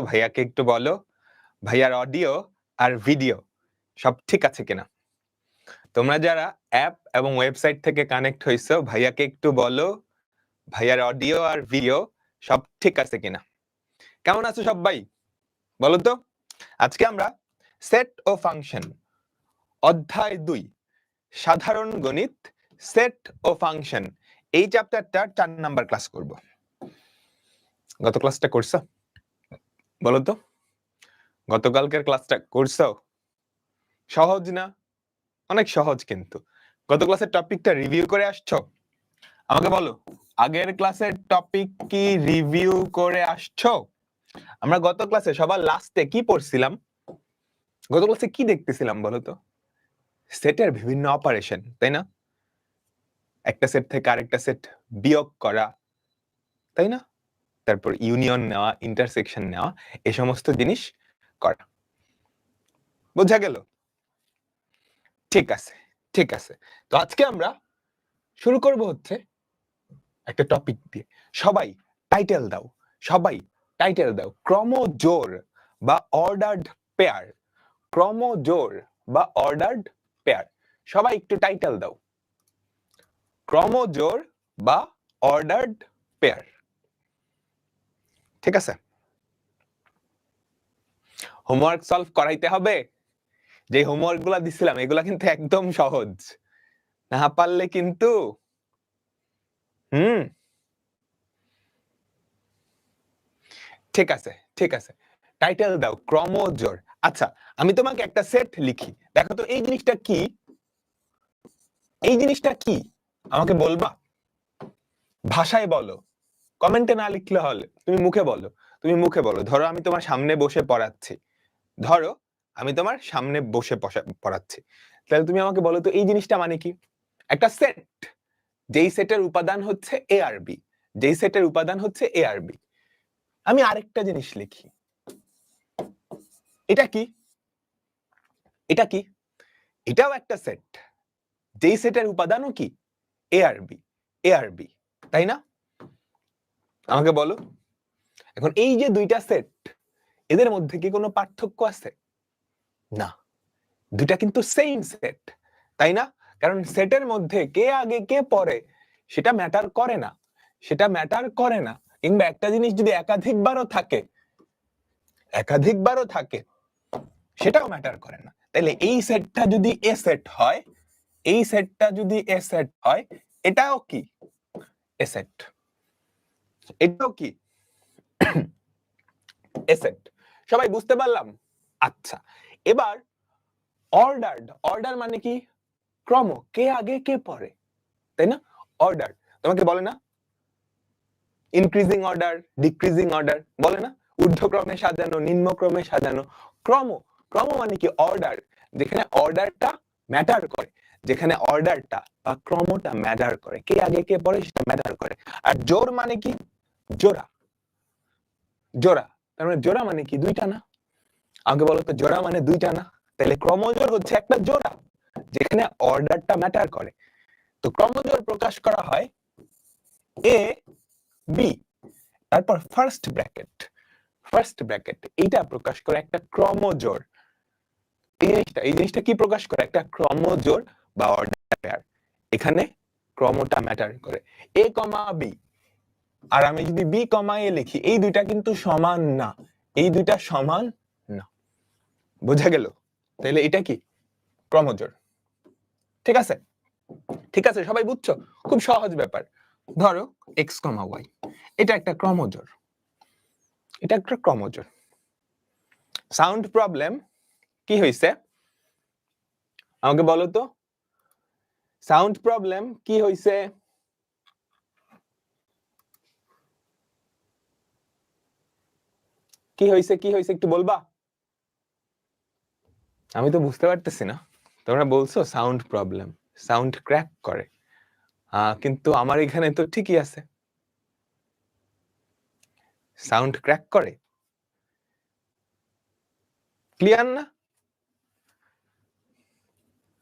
ভাইয়াকে একটু বলো ভাইয়ার অডিও আর ভিডিও সব ঠিক আছে কিনা। তোমরা যারা অ্যাপ এবং ওয়েবসাইট থেকে কানেক্ট হইছো ভাইয়াকে একটু বলো ভাইয়ার অডিও আর ভিডিও সব ঠিক আছে কিনা। কেমন আছো সবাই বলো তো। আজকে আমরা সেট ও ফাংশন অধ্যায় 2 সাধারণ গণিত সেট ও ফাংশন এই চ্যাপ্টারটা 4 নাম্বার ক্লাস করব। গত ক্লাসটা করছো বলো তো, গতকালকের ক্লাসটা করছো? সহজ না? অনেক সহজ। কিন্তু গত ক্লাসের টপিকটা রিভিউ করে আসছো? আমাকে বলো আগের ক্লাসের টপিক কি রিভিউ করে আসছো? আমরা গত ক্লাসে সবার লাস্টে কি পড়ছিলাম? গত ক্লাসে কি দেখতেছিলাম বলো তো? সেটের বিভিন্ন অপারেশন, তাই না? একটা সেট থেকে আরেকটা সেট বিয়োগ করা, তাই না? তারপর ইউনিয়ন নেওয়া, ইন্টারসেকশন নেওয়া, এই সমস্ত জিনিস করা। বোঝা গেল? ঠিক আছে, ঠিক আছে। তো আজকে আমরা শুরু করব হচ্ছে একটা টপিক দিয়ে। সবাই টাইটেল দাও, সবাই টাইটেল দাও। ক্রমজোড় বা অর্ডার্ড পেয়ার, ক্রমজোড় বা অর্ডার্ড পেয়ার। সবাই একটু টাইটেল দাও। ক্রমজোড় বা অর্ডার্ড পেয়ার। ঠিক আছে, হোমওয়ার্ক সলভ করাইতে হবে। যে হোমওয়ার্ক গুলা দিছিলাম এগুলা কিন্তু একদম সহজ, না পারলে কিন্তু ঠিক আছে, ঠিক আছে। টাইটেল দাও ক্রমজোড়। আচ্ছা, আমি তোমাকে একটা সেট লিখি, দেখো তো এই জিনিসটা কি। এই জিনিসটা কি আমাকে বলবা, ভাষায় বলো, কমেন্টে না লিখলে হলে তুমি মুখে বলো। তুমি মুখে বলো। ধরো আমি তোমার সামনে বসে পড়াচ্ছি, ধরো আমি তোমার সামনে বসে পড়াচ্ছি, তাহলে তুমি আমাকে বলো তো এই জিনিসটা মানে কি। একটা সেট, যেই সেটের উপাদান হচ্ছে এ আর বি, যেই সেটের উপাদান হচ্ছে এ আর বি। আমি আরেকটা জিনিস লিখি, এটা কি, এটা কি, এটাও একটা সেট, যেই সেটের উপাদানও কি এ আর বি, এ আর বি, তাই না? আমাকে বলো। এখন এই যে দুইটা সেট, এদের মধ্যে কি কোনো পার্থক্য আছে? না, দুইটা কিন্তু সেম সেট, তাই না? কারণ সেটের মধ্যে কে আগে কে পরে সেটা ম্যাটার করে না, সেটা ম্যাটার করে না। কিংবা একটা জিনিস যদি একাধিকবারও থাকে, একাধিকবারও থাকে, সেটাও ম্যাটার করে না। তাহলে এই সেটটা যদি এ সেট হয়, এই সেটটা যদি এ সেট হয়, এটাও কি এ সেট, এটাও কি এ সেট। সবাই বুঝতে পারলাম? আচ্ছা, এবার অর্ডার্ড, অর্ডার মানে কি ক্রম, কে আগে কে পরে, তাই না? অর্ডার তোমাকে বলে না ইনক্রিজিং অর্ডার, ডিক্রিজিং অর্ডার, বলে না ঊর্ধ্বক্রমে সাজানো, নিম্নক্রমে সাজানো। ক্রম, ক্রম মানে কি অর্ডার, যেখানে অর্ডারটা ম্যাটার করে, যেখানে অর্ডারটা বা ক্রমটা ম্যাটার করে, কে আগে কে পরে সেটা ম্যাটার করে। আর জোড় মানে কি জোড়া, জোড়া, তার মানে জোড়া মানে কি দুইটা না। আগে বলো তো জোড়া মানে দুইটা না, তাহলে ক্রমজোড় হচ্ছে একটা জোড়া যেখানে অর্ডারটা ম্যাটার করে। তো ক্রমজোড় প্রকাশ করা হয় এ বি, তারপর ফার্স্ট ব্র্যাকেট, ফার্স্ট ব্র্যাকেট এটা প্রকাশ করে একটা ক্রমজোড়। এই জিনিসটা কি প্রকাশ করে? একটা ক্রমজোড় বা অর্ডার পেয়ার। এখানে ক্রমটা ম্যাটার করে, এ কমা বি। আর আমি যদি বি কমা এ লিখি, এই দুইটা কিন্তু সমান না, এই দুইটা সমান না। বোঝা গেল? তাহলে এটা কি ক্রমজোড়। ঠিক আছে, ঠিক আছে, সবাই বুঝছো? খুব সহজ ব্যাপার। ধরো এক্স কমা ওয়াই, এটা একটা ক্রমজোড়, এটা একটা ক্রমজোড়। সাউন্ড প্রবলেম কি হইছে আমাকে বলো তো, সাউন্ড প্রবলেম কি হইছে? কি হইছে, কি হইছে একটু বলবা? আমি তো বুঝতে পারতেছি না। তোমরা বলছো সাউন্ড প্রবলেম, সাউন্ড ক্র্যাক করে, কিন্তু আমার এখানে তো ঠিকই আছে, সাউন্ড ক্র্যাক করে। ক্লিয়ার না?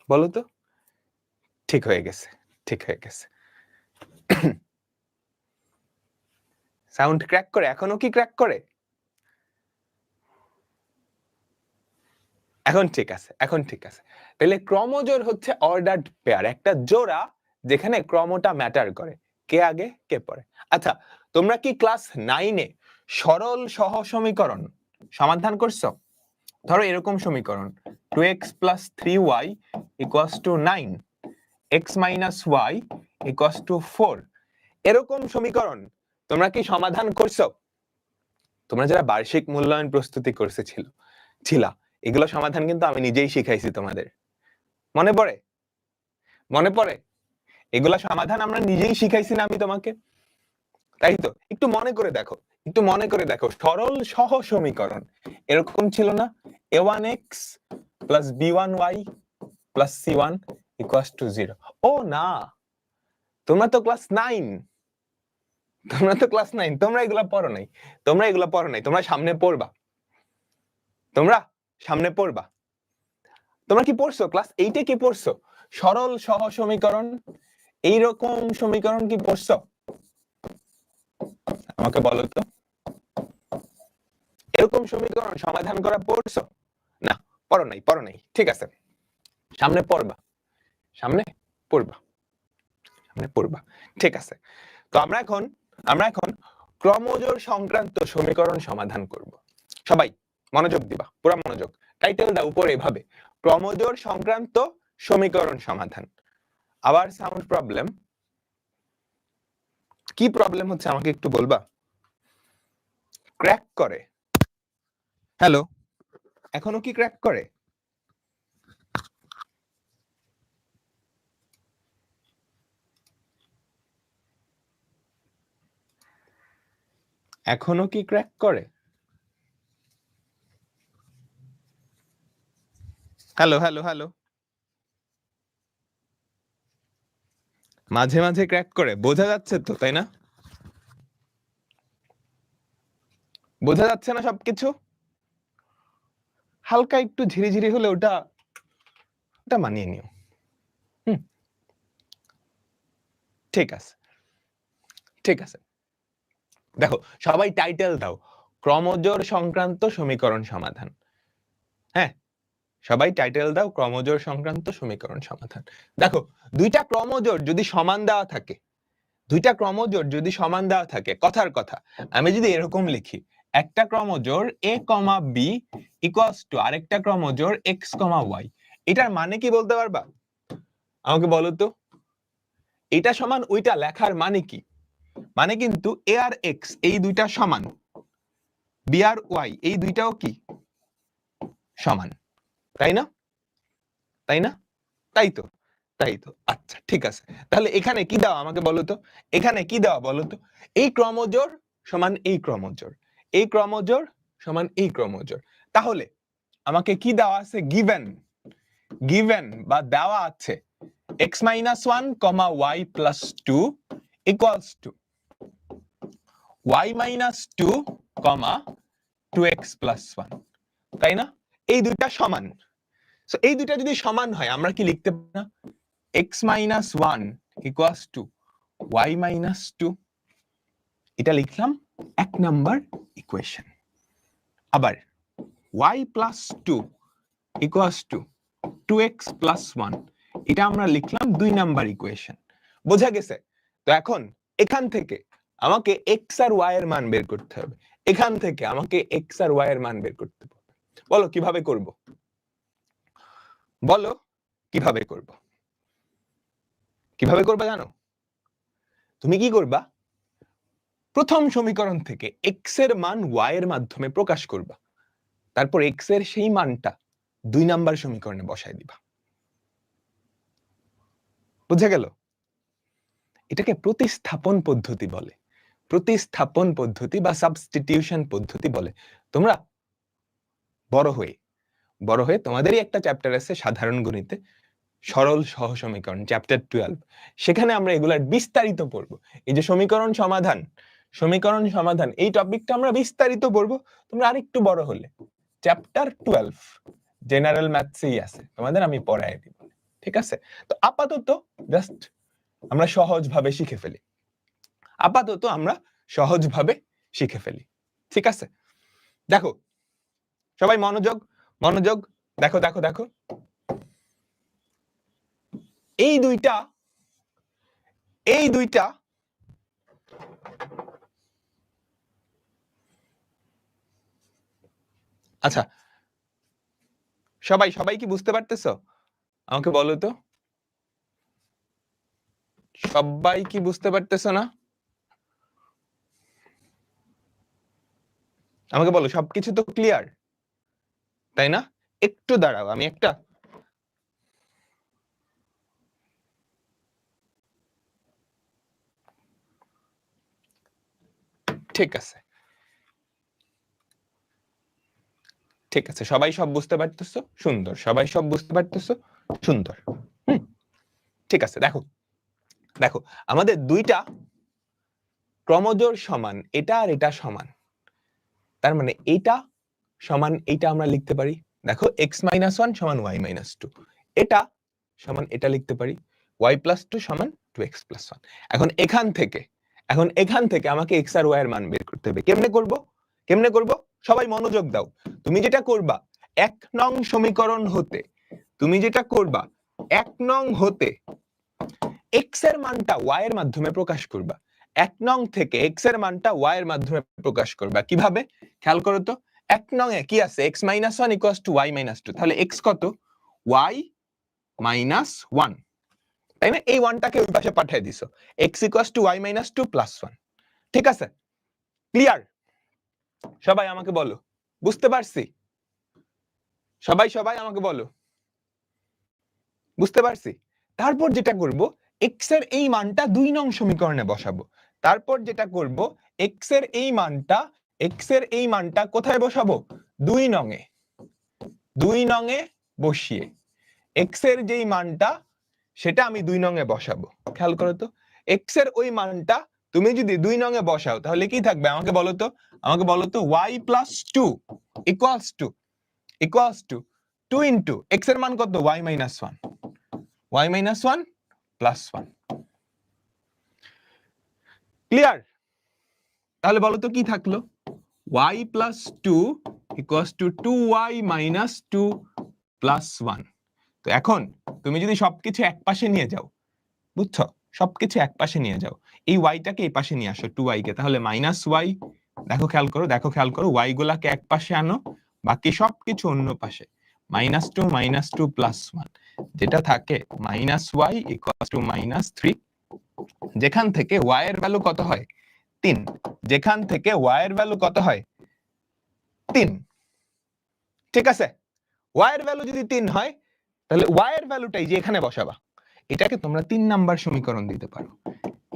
বলো তো। ঠিক হয়ে গেছে, ঠিক হয়ে গেছে। সাউন্ড ক্র্যাক করে, এখনো কি ক্র্যাক করে? এখন ঠিক আছে, এখন ঠিক আছে। তাহলে ক্রমজোড় হচ্ছে অর্ডারড পেয়ার, একটা জোড়া যেখানে ক্রমটা ম্যাটার করে, কে আগে কে পরে। আচ্ছা, তোমরা কি ক্লাস 9-এ সরল সহ সমীকরণ সমাধান করছো? ধরো এরকম সমীকরণ 2x + 3y = 9, x - y = 4, এরকম সমীকরণ তোমরা কি সমাধান করছো? তোমরা যারা বার্ষিক মূল্যায়ন প্রস্তুতি কোর্সে ছিলা, এগুলো সমাধান কিন্তু আমি নিজেই শিখাইছি তোমাদের। মনে পড়ে? মনে পড়ে? এগুলা সমাধান আমরা নিজেই শিখাইছি না আমি তোমাকে? তাই তো? একটু মনে করে দেখো, একটু মনে করে দেখো, সরল সহ সমীকরণ এরকম ছিল না? a1x + b1y + c1 = 0। ও না, তোমরা তো ক্লাস 9, তোমরা তো ক্লাস 9, তোমরা এগুলা পড়ো নাই, তোমরা এগুলা পড়ো নাই, তোমরা সামনে পড়বা, তোমরা সামনে পড়বা। তোমরা কি পড়ছো? ক্লাস 8-এ কি পড়ছো? সরল সহ সমীকরণ, এইরকম সমীকরণ কি পড়ছো? আমাকে বলো তো, এরকম সমীকরণ সমাধান করা পড়ছো? না, পড়ো নাই, পড়ো নাই। ঠিক আছে, সামনে পড়বা, সামনে পড়বা, সামনে পড়বা। ঠিক আছে, তো আমরা এখন ক্রমজোড় সংক্রান্ত সমীকরণ সমাধান করব। সবাই মনোযোগ দিবা, পুরা মনোযোগ। টাইটেলটা উপরে এভাবে, ক্রমজোড় সংক্রান্ত সমীকরণ সমাধান। আবার সাউন্ড প্রবলেম, কি প্রবলেম হচ্ছে আমাকে একটু বলবা? ক্র্যাক করে? হ্যালো, এখনো কি ক্র্যাক করে? এখনো কি ক্র্যাক করে? হ্যালো হ্যালো হ্যালো, মাঝে মাঝে ক্র্যাক করে, বোঝা যাচ্ছে তো, তাই না? বোঝা যাচ্ছে না সবকিছু? হালকা একটু ঝিরিঝিরি হলে ওটা মানিয়ে নিও। ঠিক আছে, ঠিক আছে। দেখো সবাই টাইটেল দাও, ক্রমজোড় সংক্রান্ত সমীকরণ সমাধান। হ্যাঁ, সবাই টাইটেল দাও, ক্রমজোড় সংক্রান্ত সমীকরণ সমাধান। দেখো, দুইটা ক্রমজোড় যদি সমান দেওয়া থাকে, দুইটা ক্রমজোড় যদি সমান দেওয়া থাকে, কথার কথা, আমি যদি এরকম লিখি, একটা ক্রমজোড় a, b = আরেকটা ক্রমজোড় x, y, এটার মানে কি বলতে পারবা? আমাকে বলো তো, এটা সমান ওইটা লেখার মানে কি? মানে কিন্তু a আর x এই দুইটা সমান, b আর y এই দুইটাও কি সমান, তাই না? তাই না? তাই তো, তাই তো। আচ্ছা ঠিক আছে, তাহলে এখানে কি দাও আমাকে বলো তো, এখানে কি দেওয়া বলো তো? এই ক্রমজোড় সমান এই ক্রমজোড়, এই ক্রমজোড় সমান এই ক্রমজোড়। তাহলে আমাকে কি দেওয়া আছে? গিভেন, গিভেন বা দেওয়া আছে x - 1, y + 2 = y - 2, 2x + 1, তাই না? এই দুইটা সমান। সো এই দুইটা যদি সমান হয়, আমরা কি লিখতে পারি না x - 1 = y - 2? এটা লিখলাম 1 নাম্বার ইকুয়েশন। আবার y + 2 = 2x + 1, এটা আমরা লিখলাম 2 নাম্বার ইকুয়েশন। বোঝা গেছে? তো এখন এখান থেকে আমাকে x আর y এর মান বের করতে হবে, এখান থেকে আমাকে x আর y এর মান বের করতে হবে। বলো কিভাবে করব? বলো কিভাবে করব? কিভাবে করবা জানো? তুমি কি করবা? প্রথম সমীকরণ থেকে x এর মান y এর মাধ্যমে প্রকাশ করবা, তারপর x এর সেই মানটা 2 নাম্বার সমীকরণে বসায় দিবা। বুঝা গেল? এটাকে প্রতিস্থাপন পদ্ধতি বলে, প্রতিস্থাপন পদ্ধতি বা সাবস্টিটিউশন পদ্ধতি বলে। তোমরা বড় হয়ে তোমাদেরই একটা চ্যাপ্টার আছে সাধারণ গণিতে, সরল সহ সমীকরণ, চ্যাপ্টার 12, সেখানে আমরা এগুলার বিস্তারিত পড়ব। এই যে সমীকরণ সমাধান এই টপিকটা আমরা বিস্তারিত পড়ব। তোমরা আরেকটু বড় হলে চ্যাপ্টার 12 জেনারেল ম্যাথসেই আছে, তোমাদের আমি পড়ায় দিব। ঠিক আছে? তো আপাতত জাস্ট আমরা সহজভাবে শিখে ফেলি, আপাতত আমরা সহজভাবে শিখে ফেলি। ঠিক আছে? দেখো সবাই মনোযোগ, মনোযোগ, দেখো দেখো দেখো, এই দুইটা আচ্ছা, সবাই কি বুঝতে পারতেছো? আমাকে বলো তো, সবাই কি বুঝতে পারতেছো না? আমাকে বলো, সবকিছু তো ক্লিয়ার, তাই না? একটু দাঁড়াও, আমি একটা ঠিক আছে, ঠিক আছে, সবাই সব বুঝতে পারতেছো, সুন্দর, সবাই সব বুঝতে পারতেছো, সুন্দর। ঠিক আছে, দেখো দেখো, আমাদের দুইটা ক্রমজোড় সমান, এটা আর এটা সমান, তার মানে এইটা সমান এইটা আমরা লিখতে পারি। দেখো x-1 সমান y-2, এটা সমান এটা লিখতে পারি, y+2 সমান 2x+1। এখন এখান থেকে আমাকে x আর y এর মান বের করতে হবে। কেমনে করব? সবাই মনোযোগ দাও। তুমি যেটা করবা, 1 নং সমীকরণ হতে x এর মানটা y এর মাধ্যমে প্রকাশ করবা। 1 নং থেকে x এর মানটা y এর মাধ্যমে প্রকাশ করবা। কিভাবে? খেয়াল করো তো, 1 নং এ কি আছে? x-1 = y-2, তাহলে x কত? y-1, তাই না? এই 1 টাকে ওই পাশে পাঠিয়ে দিছো, x = y-2 + 1। ঠিক আছে, ক্লিয়ার? সবাই আমাকে বলো, বুঝতে পারছি? সবাই আমাকে বলো, বুঝতে পারছি? তারপর যেটা করব, x এর এই মানটা 2 নং সমীকরণে বসাবো। তারপর যেটা করব, x এর এই মানটা কোথায় বসাবো? 2 নং এ। 2 নং এ বসিয়ে x এর যেই মানটা, সেটা আমি 2 নং এ বসাবো। খেয়াল করো তো, x এর ওই মানটা তুমি যদি 2 নং এ বসাও, তাহলে কি থাকবে? আমাকে বলো তো y+2 equals to 2 into x এর মান কত? y-1 + 1। ক্লিয়ার? তাহলে বলো তো কি থাকলো? y+2 = 2y-2 + 1। তো এখন তুমি যদি সবকিছু এক পাশে নিয়ে যাও, বুঝছো? সবকিছু এক পাশে নিয়ে যাও, এই y টাকে এই পাশে নিয়ে আসো, 2y কে, তাহলে -y। দেখো খেয়াল করো, y গুলাকে এক পাশে আনো, বাকি সবকিছু অন্য পাশে। -2 + 1, যেটা থাকে -y = -3, যেখান থেকে y এর ভ্যালু কত হয়? 3। যেখান থেকে y এর ভ্যালু কত হয়? 3। ঠিক আছে, y এর ভ্যালু যদি 3 হয়, তাহলে y এর ভ্যালুটাই যে এখানে বসাবা। এটাকে তোমরা 3 নাম্বার সমীকরণ দিতে পারো,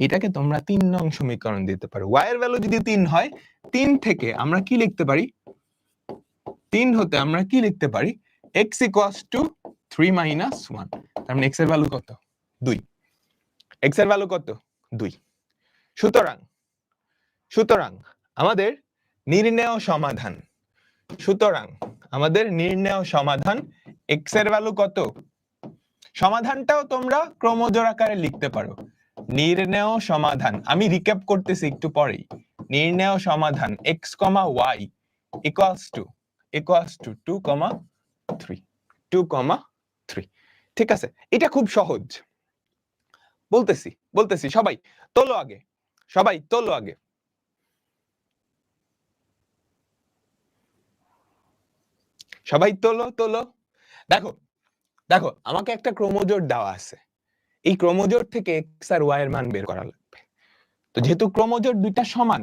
এটাকে তোমরা 3 নং সমীকরণ দিতে পারো। y এর ভ্যালু যদি 3 হয়, 3 থেকে আমরা কি লিখতে পারি? 3 হতে আমরা কি লিখতে পারি? x = 3 - 1, তার মানে x এর ভ্যালু কত? 2। x এর ভ্যালু কত? 2। সুতরাং আমাদের নির্ণেয় সমাধান, x এর ভ্যালু কত? সমাধানটাও তোমরা ক্রমজোড় আকারে লিখতে পারো। নির্ণেয় সমাধান, আমি রিক্যাপ করতেছি একটু পরেই। নির্ণেয় সমাধান x, y equals to 2, 3। ঠিক আছে, এটা খুব সহজ। বলতেছি সবাই তোলো আগে, সবাই তোলো। দেখো আমাকে একটা ক্রমজোড় দেওয়া আছে, এই ক্রমজোড় থেকে x আর y এর মান বের করা লাগবে। তো যেহেতু ক্রমজোড় দুইটা সমান,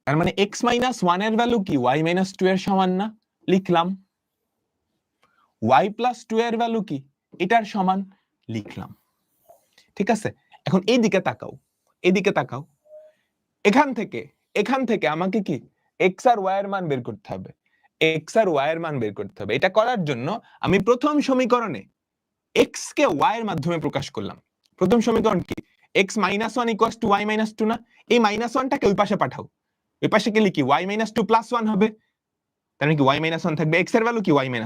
তার মানে x-1 এর ভ্যালু কি y-2 এর সমান না? লিখলাম। y+2 এর ভ্যালু কি? এটার সমান, লিখলাম। ঠিক আছে, এখন এইদিকে তাকাও, এখান থেকে আমাকে কি x আর y এর মান বের করতে হবে। এটা করার জন্য আমি প্রথম সমীকরণে x কে y এর মাধ্যমে প্রকাশ করলাম। প্রথম সমীকরণ কি? x-1 = y-2 না? এই -1 টাকে ওই পাশে পাঠাও, ওই পাশে গেলে কি y-2 + 1 হবে, তার মানে কি y-1 থাকবে। x এর ভ্যালু কি? y-1।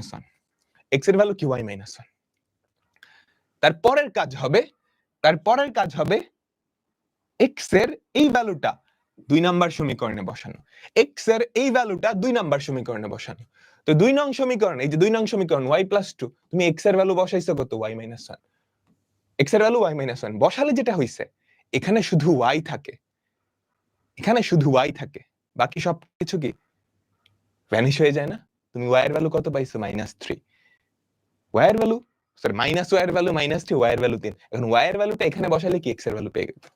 তারপরের কাজ হবে x এর এই ভ্যালুটা 2 নাম্বার সমীকরণে বসানো, x এর এই ভ্যালুটা 2 নাম্বার সমীকরণে বসানো। তো 2 নং সমীকরণ, এই যে 2 নং সমীকরণ y + 2, তুমি x এর ভ্যালু বসাইছো কত? y - 1। x এর ভ্যালু y - 1 বসালে যেটা হইছে, এখানে শুধু y থাকে, এখানে শুধু y থাকে, বাকি সব কিছু কি ভ্যানিশ হয়ে যায় না? তুমি y এর ভ্যালু কত পাইছো? -3। y এর ভ্যালু, সরি মাইনাস y এর ভ্যালু -3, y এর ভ্যালু 3। এখন y এর ভ্যালুটা এখানে বসালে কি x এর ভ্যালু পেয়ে গেছো।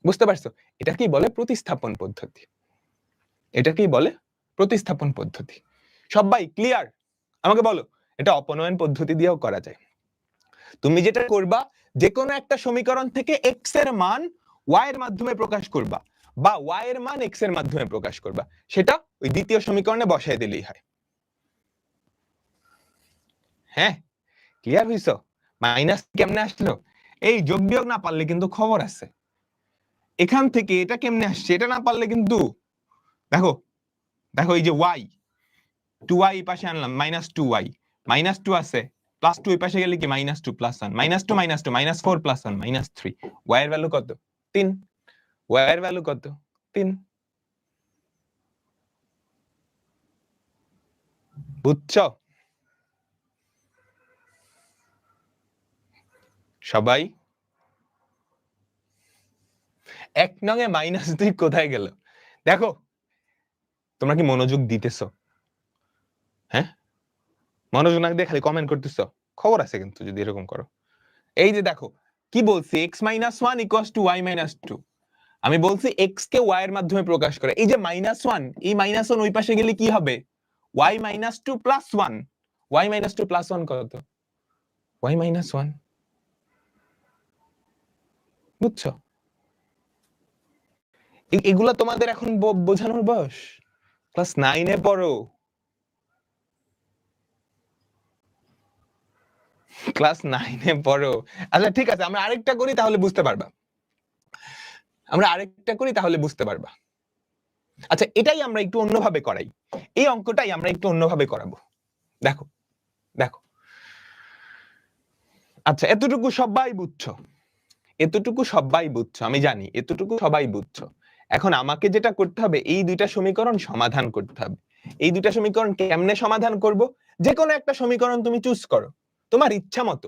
বুঝতে পারছো? এটাকেই বলে প্রতিস্থাপন পদ্ধতি। এটাকেই বলে প্রতিস্থাপন পদ্ধতি। সবাই ক্লিয়ার? আমাকে বলো, এটা অপনয়ন পদ্ধতি দিয়েও করা যায়। তুমি যেটা করবা, যে কোনো একটা সমীকরণ থেকে x এর মান y এর মাধ্যমে প্রকাশ করবা, বা y এর মান x এর মাধ্যমে প্রকাশ করবা, সেটা ওই দ্বিতীয় সমীকরণে বসায় দিলেই হয়। হ্যাঁ, ক্লিয়ার হইছো? মাইনাস কেমনে আসলো? এই যোগ বিয়োগ না পারলে কিন্তু খবর আছে। এখান থেকে এটা কেমনে আসছে এটা না পারলে কিন্তু দেখো, দেখো এই যে y, 2y এই পাশে আনলাম, -2y, -2 আছে, +2 এই পাশে গেলে কি -2 + 1, -2 -2 -4 + 1 -3, y এর ভ্যালু কত? 3, y এর ভ্যালু কত? 3। বুঝছো সবাই? 1 নং এ -2 কোথায় গেল? দেখো, তোমরা কি মনোযোগ দিতেছো? হ্যাঁ, মনোযোগ না দিয়ে খালি কমেন্ট করতেছো, খবর আছে কিন্তু যদি এরকম করো। এই যে দেখো কি বলছি, x - 1 = y - 2। আমি বলছি x কে y এর মাধ্যমে প্রকাশ করে। এই যে -1, এই -1 ওই পাশে গেলে কি হবে? y - 2 + 1, y - 2 + 1 কত? y - 1। বুঝছো? এগুলা তোমাদের এখন বোঝানোর বয়স? ক্লাস 9 এ পড়ো, ক্লাস 9 এ পড়ো। আচ্ছা ঠিক আছে, আমরা আরেকটা করি তাহলে বুঝতে পারবা। আমরা আরেকটা করি তাহলে বুঝতে পারবা। আচ্ছা, এটাই আমরা একটু অন্যভাবে করাই। এই অঙ্কটাই আমরা একটু অন্যভাবে করাবো। দেখো, দেখো। আচ্ছা, এতটুকু সবাই বুঝছো? এতটুকু সবাই বুঝছো, আমি জানি এতটুকু সবাই বুঝছো। এখন আমাকে যেটা করতে হবে, এই দুইটা সমীকরণ সমাধান করতে হবে। এই দুইটা সমীকরণ কেমনে সমাধান করব? যে কোনো একটা সমীকরণ তুমি চুজ করো, তোমার ইচ্ছা মতো,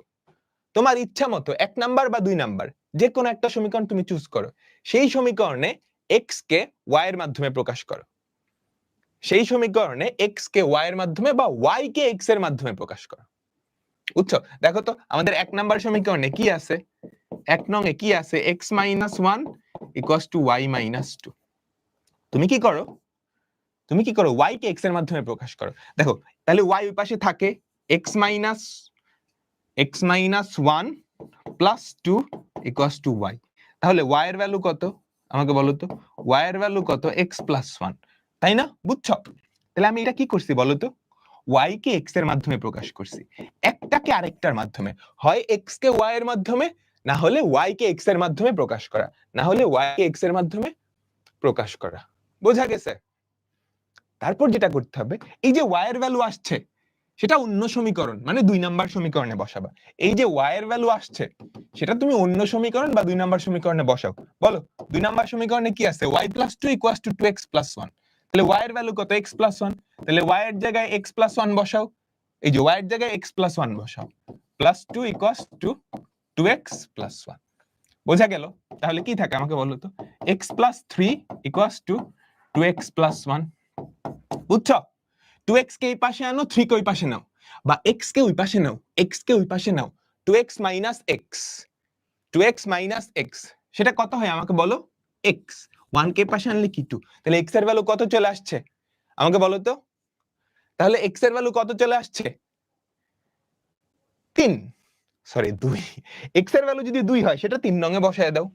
তোমার ইচ্ছা মতো 1 নাম্বার বা 2 নাম্বার, যে কোনো একটা সমীকরণ তুমি চুজ করো। সেই সমীকরণে x কে y এর মাধ্যমে প্রকাশ করো। সেই সমীকরণে x কে y এর মাধ্যমে বা y কে x এর মাধ্যমে প্রকাশ করো। বুঝছো? দেখো তো আমাদের 1 নাম্বার সমীকরণে কি আছে? 1 নং এ কি আছে? x - 1 = y - 2। তুমি কি করো? তুমি কি করো? y কে x এর মাধ্যমে প্রকাশ করো। দেখো, তাহলে y ওই পাশে থাকে, x - 1 + 2 = y। তাহলে y এর ভ্যালু কত? আমাকে বলো তো, y এর ভ্যালু কত? x + 1, তাই না? বুঝছো? তাহলে আমি এটা কি করছি বলো তো? y কে x এর মাধ্যমে প্রকাশ করছি, একটাকে আরেকটার মাধ্যমে। হয় x কে y এর মাধ্যমে, না হলে y কে x এর মাধ্যমে প্রকাশ করা, না হলে y কে x এর মাধ্যমে প্রকাশ করা। বোঝা গেছে? তারপর যেটা করতে হবে, এই যে y এর ভ্যালু আসছে, সেটা অন্য সমীকরণ মানে 2 নাম্বার সমীকরণে বসাবা। এই যে y এর ভ্যালু আসছে, সেটা তুমি অন্য সমীকরণ বা 2 নাম্বার সমীকরণে বসাও। বলো, 2 নাম্বার সমীকরণে কি আছে? y + 2 = 2x + 1। তাহলে y এর ভ্যালু কত? x + 1। তাহলে y এর জায়গায় x + 1 বসাও। এই যে y এর জায়গায় x + 1 বসাও। +2 = 2x + 1। বোঝা গেল? তাহলে কি থাকে আমাকে বলো তো? x + 3 = 2x + 1। বুঝছো? 2x কে এই পাশে আনো, 3 কে ওই পাশে নাও, বা x কে ওই পাশে নাও, x কে ওই পাশে নাও। 2x - x, 2x - x, সেটা কত হয় আমাকে বলো? x। 1 কে পাশে আনলে কি 2। তাহলে x এর ভ্যালু কত চলে আসছে আমাকে বলো তো? তাহলে x এর ভ্যালু কত চলে আসছে? 3, সরি 2। x এর ভ্যালু যদি 2 হয়, সেটা 3 নং এ বসায় দাও।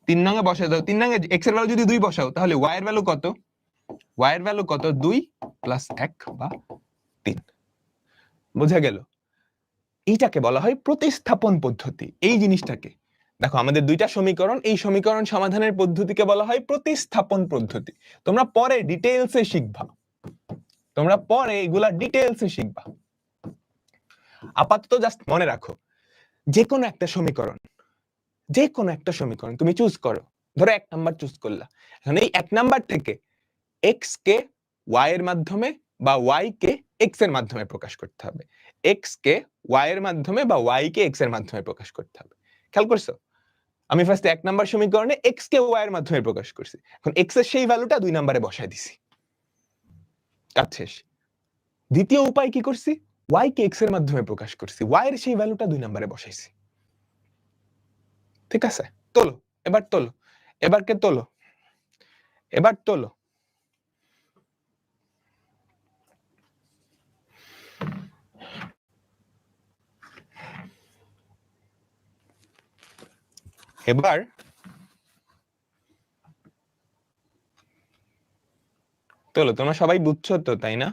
3 নং এ বসায় দাও। 3 নং এ x এর ভ্যালু যদি 2 বসাও, তাহলে y এর ভ্যালু কত? y এর ভ্যালু কত? 2 + 1 বা 3। বোঝা গেল? এইটাকে বলা হয় প্রতিস্থাপন পদ্ধতি। এই জিনিসটাকে দেখো, আমাদের দুইটা সমীকরণ, এই সমীকরণ সমাধানের পদ্ধতিকে বলা হয় প্রতিস্থাপন পদ্ধতি। তোমরা পরে ডিটেইলসে শিখবা, তোমরা পরে এগুলা ডিটেইলসে শিখবা। আপাতত জাস্ট মনে রাখো, যে কোনো একটা সমীকরণ, যে কোনো একটা সমীকরণ তুমি চুজ করো, ধরো 1 নাম্বার চুজ করলা, এখন এই 1 নাম্বার থেকে x কে y এর মাধ্যমে বা y কে x এর মাধ্যমে প্রকাশ করতে হবে, x কে y এর মাধ্যমে বা y কে x এর মাধ্যমে প্রকাশ করতে হবে। খেয়াল করছো, আমি ফার্স্টে 1 নাম্বার সমীকরণে x কে y এর মাধ্যমে প্রকাশ করছি, এখন x এর সেই ভ্যালুটা 2 নম্বরে বসায় দিছি, কাজ শেষ। দ্বিতীয় উপায় কি করছি, y কে x এর মাধ্যমে প্রকাশ করছি, y এর সেই ভ্যালুটা 2 নম্বরে বসাইছি। ঠিক আছে, তোলো এবার, তোলো এবার, কে তোলো এবার, তোলো। এবার তোলো, তোমরা সবাই বুঝছো তো, তাই না?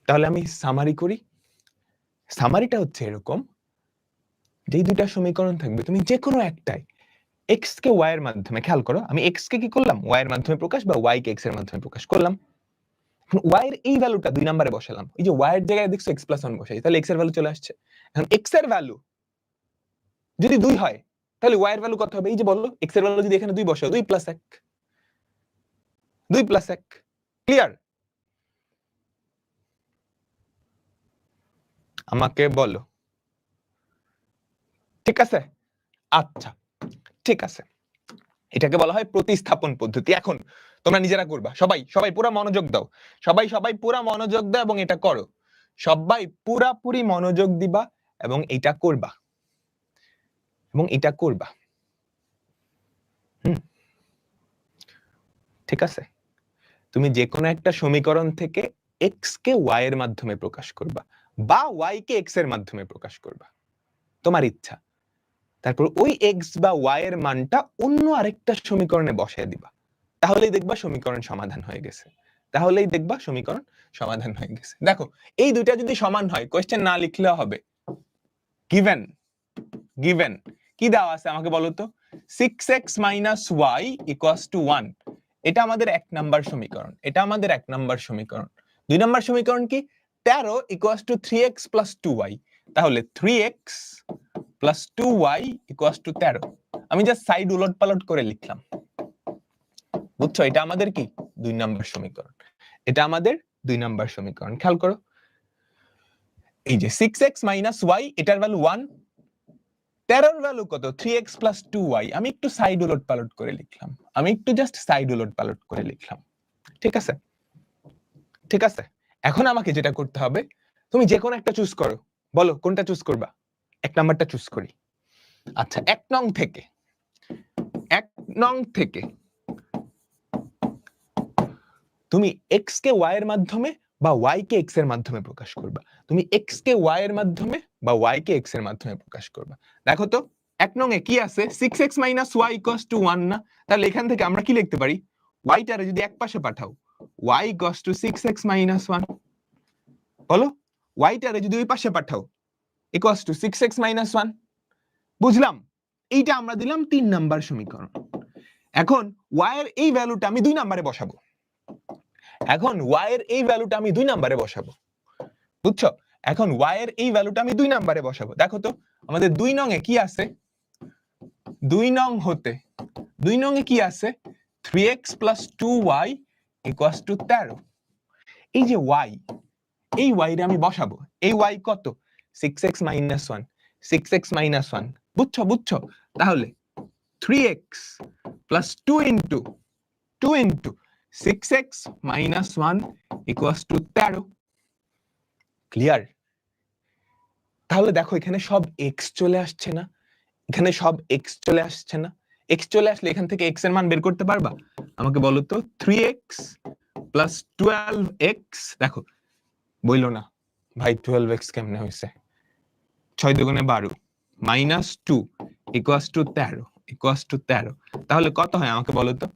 তাহলে আমি সামারি করি। সামারিটা হচ্ছে এরকম, যে দুটা সমীকরণ থাকবে তুমি যে কোনো একটাই x কে y এর মাধ্যমে, খেয়াল করো আমি x কে কি করলাম, y এর মাধ্যমে প্রকাশ, বা y কে x এর মাধ্যমে প্রকাশ করলাম। এখন y এর এই ভ্যালুটা 2 নম্বরে বসালাম, এই যে y এর জায়গায় দেখছো x + 1 বসাই, তাহলে x এর ভ্যালু চলে আসছে। এখন x এর ভ্যালু যদি 2 হয় তাহলে y এর ভ্যালু কত হবে, এই যে বললো x এর ভ্যালু যদি এখানে 2 বসাও, 2 + 1, 2 + 1, ক্লিয়ার? আমাকে বলো, ঠিক আছে? আচ্ছা, ঠিক আছে, এটাকে বলা হয় প্রতিস্থাপন পদ্ধতি। এখন তোমরা নিজেরা করবা, সবাই সবাই পুরো মনোযোগ দাও, সবাই সবাই পুরো মনোযোগ দাও এবং এটা করো, সবাই পুরাপুরি মনোযোগ দিবা এবং এটা করবা, এবং এটা করবা। ঠিক আছে, তুমি যে কোনো একটা সমীকরণ থেকে x কে y এর মাধ্যমে প্রকাশ করবা, বা y কে x এর মাধ্যমে প্রকাশ করবা, তোমার ইচ্ছা। তারপর ওই x বা y এর মানটা অন্য আরেকটা সমীকরণে বসায় দিবা, তাহলেই দেখবা সমীকরণ সমাধান হয়ে গেছে, তাহলেই দেখবা সমীকরণ সমাধান হয়ে গেছে। দেখো এই দুইটা যদি সমান হয়, কোশ্চেন না লিখলেও হবে, গিভেন, গিভেন কি দেওয়া আছে আমাকে বলো তো, 6x - y = 1, এটা আমাদের 1 নাম্বার সমীকরণ, এটা আমাদের 1 নাম্বার সমীকরণ। 2 নাম্বার সমীকরণ কি, 13 = 3x + 2y, তাহলে 3x + 2y = 13, আমি জাস্ট সাইড উলটপালট করে লিখলাম, বুঝছো? এটা আমাদের কি 2 নাম্বার সমীকরণ, এটা আমাদের 2 নাম্বার সমীকরণ। খেয়াল করো, এই যে 6x - y, এটার ভ্যালু 1, 13 ভ্যালু কত, 3x + 2y, আমি একটু সাইড উলটপালট করে লিখলাম, আমি একটু জাস্ট সাইড উলটপালট করে লিখলাম। ঠিক আছে, ঠিক আছে, এখন আমাকে যেটা করতে হবে, তুমি যে কোনো একটা চুজ করো, বলো কোনটা চুজ করবা? 1 নাম্বারটা চুজ করি। আচ্ছা, 1 নং থেকে, 1 নং থেকে তুমি x কে y এর মাধ্যমে বা y কে x এর মাধ্যমে প্রকাশ করবা, তুমি x কে y এর মাধ্যমে বা y কে x এর মাধ্যমে প্রকাশ করবা। দেখো তো 1 নং এ কি আছে, 6x - y = 1 না, তাহলে এখান থেকে আমরা কি লিখতে পারি, y টারে যদি এক পাশে পাঠাও, y = 6x - 1, বলো y টারে যদি ওই পাশে পাঠাও = 6x - 1, বুঝলাম? এইটা আমরা দিলাম 3 নাম্বার সমীকরণ। এখন y এর এই ভ্যালুটা আমি 2 নম্বরে বসাবো, এখন y এর এই ভ্যালুটা আমি 2 নম্বরে বসাবো, বুঝছো? এখন y এর এই ভ্যালুটা আমি 2 নম্বরে বসাবো। দেখো তো আমাদের 2 নং এ কি আছে, 2 নং হতে 2 নং এ কি আছে, 3x + 2y = 13, এই যে y, এই y রে আমি বসাবো, এই y কত, 6x - 1, 6x - 1, বুঝছো? বুঝছো? তাহলে 3x + 2 * 6x - 1 = 13, ক্লিয়ার? তাহলে দেখো এখানে সব x চলে আসছে না, এখানে সব x চলে আসছে না, x চলে আসলে এখান থেকে x এর মান বের করতে পারবা? আমাকে বলো তো, 3x + 12x, দেখো বইলো না ভাই 12x কেমনে হইছে, 6 × 2 = 12 - 2 = 13, তাহলে কত হয় আমাকে বলো তো,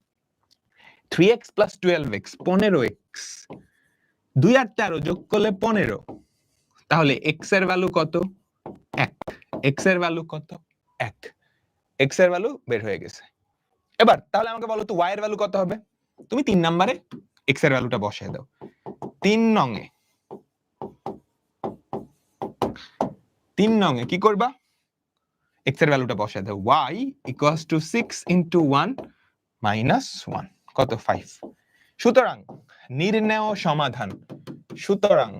3x + 12x 15x, 2 আর 13 যোগ করলে 15, তাহলে x এর ভ্যালু কত, 1, x এর ভ্যালু কত, 1, x এর ভ্যালু বের হয়ে গেছে। এবার তাহলে আমাকে বলো তো y এর ভ্যালু কত হবে, তুমি 3 নম্বরে x এর ভ্যালুটা বসায় দাও। 3 নং এ কি করবা? x এর ভ্যালুটা বসায় দাও। y equals to 6 into 1 minus 1 কত 5। সুতরাং নির্ণেয় সমাধান। সুতরাং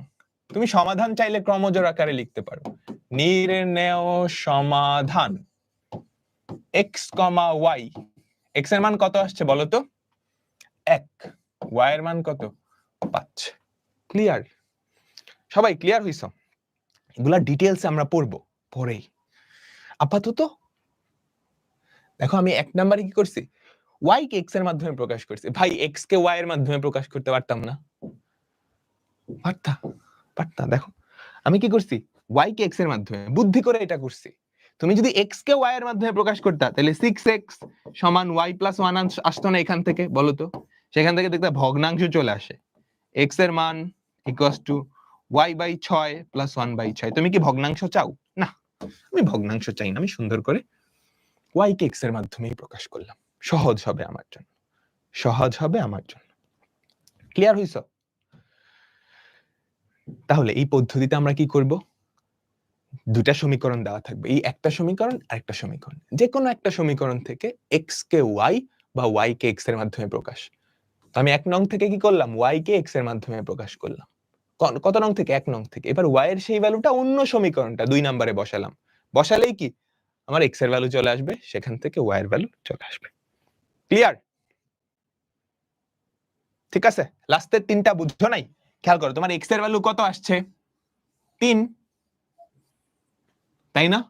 তুমি সমাধান চাইলে ক্রমজোড় আকারে লিখতে পারো। নির্ণেয় সমাধান x, y। x এর মান কত আসছে বলো তো? 1। y এর মান কত? 5। ক্লিয়ার? সবাই ক্লিয়ার হইছো? এগুলা ডিটেইলস আমরা পড়বো পরেই। আপাতত দেখো আমি 1 নম্বরে কি করছি? y কে x এর মাধ্যমে প্রকাশ করছি। ভাই x কে y এর মাধ্যমে প্রকাশ করতে পারতাম না? পারতা। দেখো আমি কি করছি? y কে x এর মাধ্যমে বুদ্ধি করে এটা করছি। তুমি যদি x কে y এর মাধ্যমে প্রকাশ করতা তাহলে 6x সমান y plus 1 আসতো না এখান থেকে? বলো তো। সেখান থেকে দেখতে ভগ্নাংশ চলে আসে। x এর মান equals to y by 6 plus 1 by 6। তুমি কি ভগ্নাংশ চাও? না, আমি ভগ্নাংশ চাই না। আমি সুন্দর করে y কে x এর মাধ্যমেই প্রকাশ করলাম। সহজ হবে আমার জন্য। ক্লিয়ার হইছো? তাহলে এই পদ্ধতিতে আমরা কি করব? দুটা সমীকরণ দেওয়া থাকবে। এই একটা সমীকরণ আর একটা সমীকরণ। যে কোনো একটা সমীকরণ থেকে x কে y বা y কে x এর মাধ্যমে প্রকাশ। তো আমি 1 নং থেকে কি করলাম? y কে x এর মাধ্যমে প্রকাশ করলাম। কত নং থেকে? 1 নং থেকে। এবার y এর সেই ভ্যালুটা অন্য সমীকরণটা 2 নম্বরে বসালাম। বসালেই কি আমার x এর ভ্যালু চলে আসবে, সেখান থেকে y এর ভ্যালু চলে আসবে। ক্লিয়ার? ঠিক আছে? লাস্টের 3টা বুঝছো নাই? খেয়াল করো, তোমার x এর ভ্যালু কত আসছে? 3, তাই না?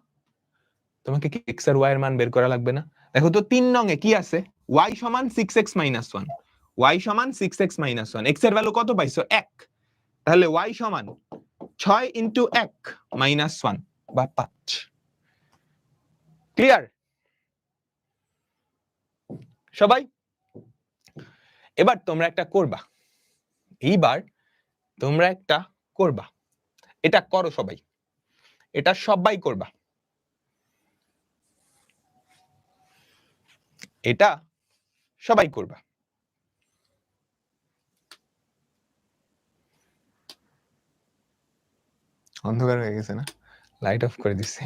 তোমাকে কি x আর y এর মান বের করা লাগবে না? দেখো তো 3 নং এ কি আছে? y সমান 6x minus 1। y সমান 6x minus 1। x এর ভ্যালু কত পাইছো? 1। তাহলে y সমান 6 into 1 minus 1 বা 5। ক্লিয়ার? সবাই এবার তোমরা একটা করবা। এটা করো সবাই। এটা সবাই করবা। এটা সবাই করবা। অন্ধকার হয়ে গেছে না? লাইট অফ করে দিচ্ছি।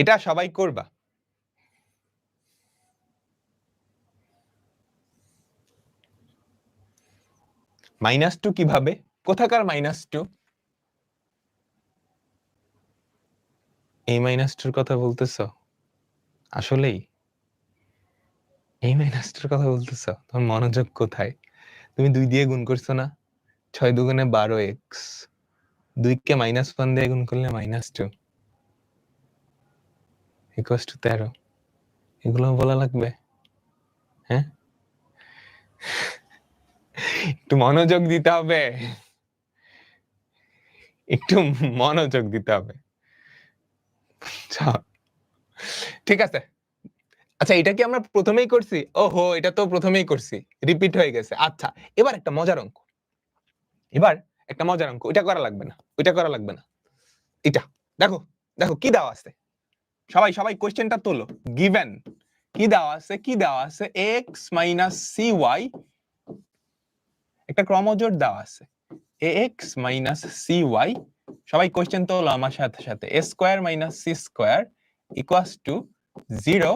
এটা সবাই করবা। -2 কিভাবে? কোথাকার -2? এই -2 এর কথা বলতেছো? আসলেই এই -2 এর কথা বলতেছো? তোমার মনোযোগ কোথায়? তুমি 2 দিয়ে গুণ করছো না? 6 দুগুণে 12x। 2 কে -1 দিয়ে গুণ করলে -2 equals to 13। এগুলো বলা লাগবে? হ্যাঁ? একটু মনোযোগ দিতে হবে। ঠিক আছে। আচ্ছা, এটা কি আমরা প্রথমেই করছি? ওহো, এটা তো প্রথমেই করছি। রিপিট হয়ে গেছে। আচ্ছা, এবার একটা মজার অঙ্ক। ওইটা করা লাগবে না। এটা দেখো কি দেওয়া আছে। সবাই কোশ্চেনটা তোলো। গিভেন কি দেওয়া আছে? x minus cy, একটা ক্রমজোড় দেওয়া আছে। ax minus cy, সবাই কোশ্চেন তোলো আমার সাথে সাথে। a square minus c square equals to 0,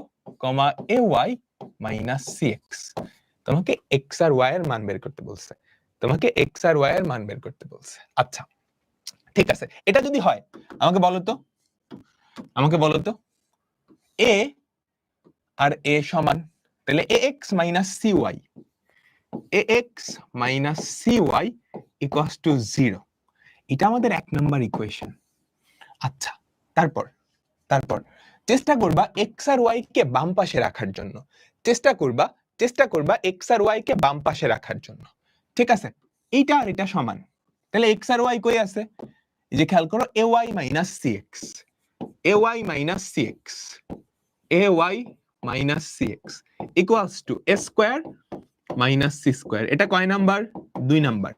ay minus cx। তোমাকে x আর y এর মান বের করতে বলছে। আচ্ছা, ঠিক আছে। এটা যদি হয় আমাকে বলো তো a আর a সমান, তাহলে ax minus cy equals to 0। এটা আমাদের 1 নাম্বার ইকুয়েশন। আচ্ছা, তারপর চেষ্টা করবা x আর y কে বাম পাশে রাখার জন্য। ঠিক আছে? এইটা আর এটা সমান। তাহলে x আর y কই আছে? এই যে খেয়াল করো, ay minus cx equals to a square minus c square। এটা কয় নাম্বার? 2 নাম্বার।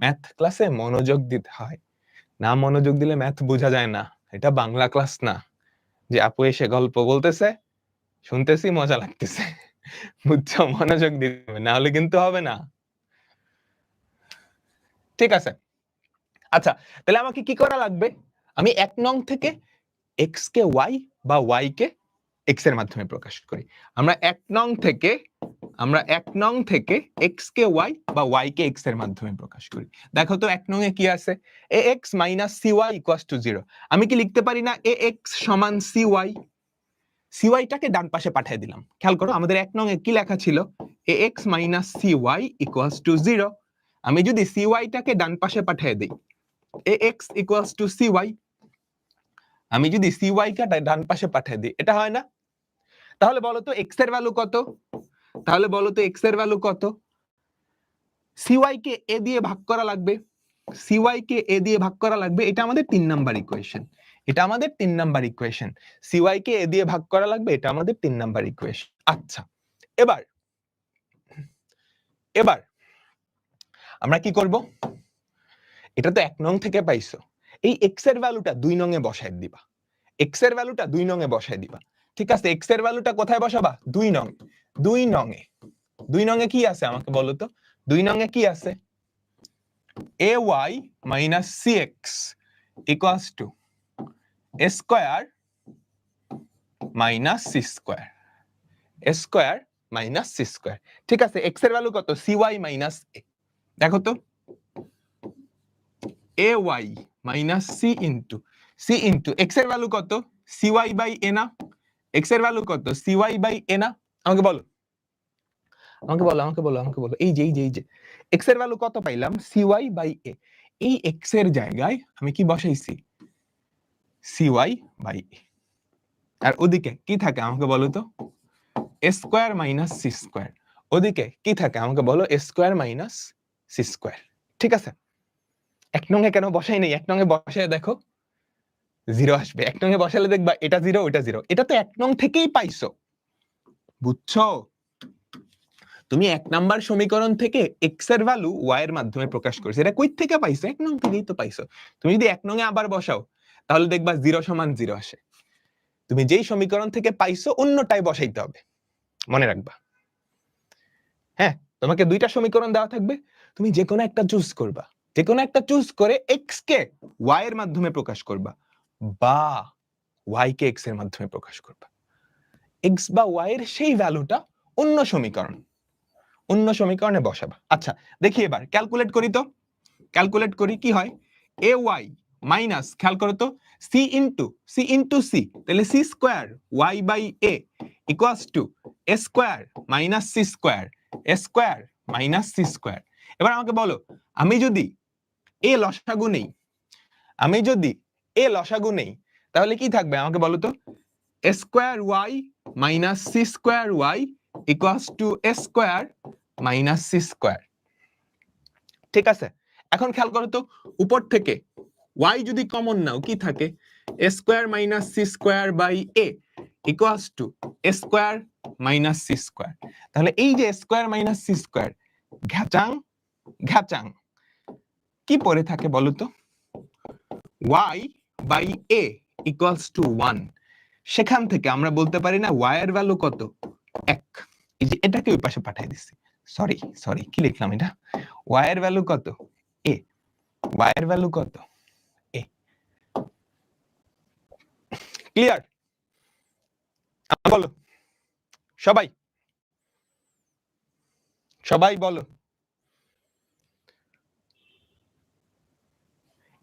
ম্যাথ ক্লাসে মনোযোগ দিতে হয়, না মনোযোগ দিলে ম্যাথ বোঝা যায় না। এটা বাংলা ক্লাস না যে আপু এসে গল্প বলতেছে, শুনতেছি, মজা লাগতেছে। বুঝছো, মনোযোগ দিতে হবে, না হলে কিন্তু হবে না। ঠিক আছে, আচ্ছা তাহলে আমাকে কি করা লাগবে? আমি 1 নং থেকে x কে y বা y কে x এর মাধ্যমে প্রকাশ করি। আমরা 1 নং থেকে x কে y বা y কে x এর মাধ্যমে প্রকাশ করি। দেখো তো 1 নং এ কি আছে? ax - cy = 0। আমি কি লিখতে পারি না ax সমান cy? cy টাকে ডান পাশে পাঠিয়ে দিলাম। খেয়াল করো আমাদের 1 নং এ কি লেখা ছিল? ax - cy = 0। আমি যদি cy টাকে ডান পাশে পাঠিয়ে দেই, ax = cy, আমি যদি cy কে ডান পাশে পাঠিয়ে দিই, এটা হয় না? তাহলে বলো তো x এর ভ্যালু কত? cy কে a দিয়ে ভাগ করা লাগবে। এটা আমাদের 3 number equation. cy K a দিয়ে ভাগ করা লাগবে, এটা আমাদের 3 নাম্বার ইকুয়েশন। আচ্ছা, এবার আমরা কি করব? এটা তো 1 নং থেকে পাইছো, এই x এর ভ্যালুটা 2 নং এ বসায় দিবা। ঠিক আছে, x এর ভ্যালুটা কোথায় বসাবা? 2 নং এ কি আছে আমাকে বলো তো? 2 নং এ কি আছে? ay - cx = a square - c square, ঠিক আছে, x এর ভ্যালু কত? cy - a। দেখো তো, ay - c into x এর ভ্যালু কত? cy/a না? x এর ভ্যালু কত? cy/a না? আমাকে বলো। এই যে x এর ভ্যালু কত পাইলাম? cy/a। এই x এর জায়গায় আমি কি বসাইছি? cy/a। আর ওদিকে কি থাকে আমাকে বলো তো? a square - c square। ওদিকে কি থাকে আমাকে বলো? a square - c square। ঠিক আছে, 1 নং এ কেন বসাই নাই? 1 নং এ বসায় দেখো 0 আসবে। 1 নং এ বসালে দেখবা এটা 0, ওটা 0। এটা তো 1 নং থেকেই পাইছো, বুঝছো? তুমি 1 নাম্বার সমীকরণ থেকে x এর ভ্যালু y এর মাধ্যমে প্রকাশ করেছো। এটা কই থেকে পাইছো? 1 নং থেকেই তো পাইছো। তুমি যদি 1 নং এ আবার বসাও, তাহলে দেখবা 0 সমান 0 আসে। তুমি যেই সমীকরণ থেকে পাইছো অন্যটাই বসাইতে হবে, মনে রাখবা। হ্যাঁ, তোমাকে 2টা সমীকরণ দেওয়া থাকবে, তুমি যে কোনো একটা চুজ করবা। যে কোনো একটা চুজ করে x কে y এর মাধ্যমে প্রকাশ করবা, বা y কে x এর মাধ্যমে প্রকাশ করবা। x বা y এর সেই ভ্যালুটা অন্য সমীকরণে বসাবা। আচ্ছা, দেখি এবার ক্যালকুলেট করি তো। কি হয়? ay মাইনাস, খেয়াল করো তো, c ইনটু c, তাহলে c square y/a equals to a square minus c square, এবার আমাকে বলো, আমি যদি a লসাগু নেই, তাহলে কি থাকবে আমাকে বলো তো? a square y minus c square y equals to a square minus c square. ঠিক আছে, এখন খেয়াল করো তো, উপর থেকে y যদি কমন নাও, কি থাকে? a square minus c square by a equals to a square minus c square. তাহলে এই যে স্কয়ার মাইনাস c স্কয়ার, ঘ্যাচাং কি পড়ে থাকে বলো তো? y by a equals to 1। সেখান থেকে আমরা বলতে পারি না y এর ভ্যালু কত? 1। এই যে এটাকে ওই পাশে পাঠিয়ে দিচ্ছি। সরি কি লিখলাম এটা? y এর ভ্যালু কত? a। y এর ভ্যালু কত? a। ক্লিয়ার? বলো সবাই বলো।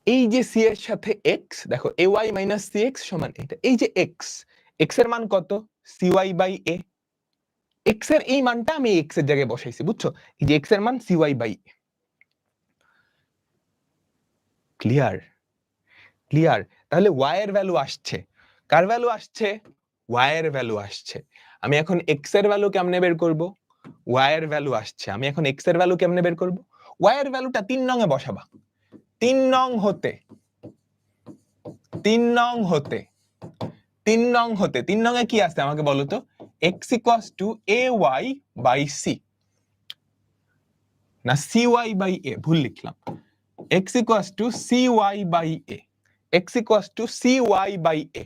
এই যে c এর সাথে x, দেখো ay - cx সমান এটা। এই যে x এর মান কত? cy/a। x এর এই মানটা আমি x এর জায়গায় বসাইছি, বুঝছো? এই যে x এর মান cy/a। ক্লিয়ার? তাহলে y এর ভ্যালু আসছে। কার ভ্যালু আসছে? y এর ভ্যালু আসছে। আমি এখন x এর ভ্যালু কেমনে বের করব? y এর ভ্যালু আসছে। আমি এখন x এর ভ্যালু কেমনে বের করব? y এর ভ্যালুটা 3 নং এ বসাবা। 3 নং হতে 3 নং এ কি আছে আমাকে বলো তো? x equals to ay by c, না cy/a, ভুল লিখলাম। x ইকুয়ালস টু cy/a,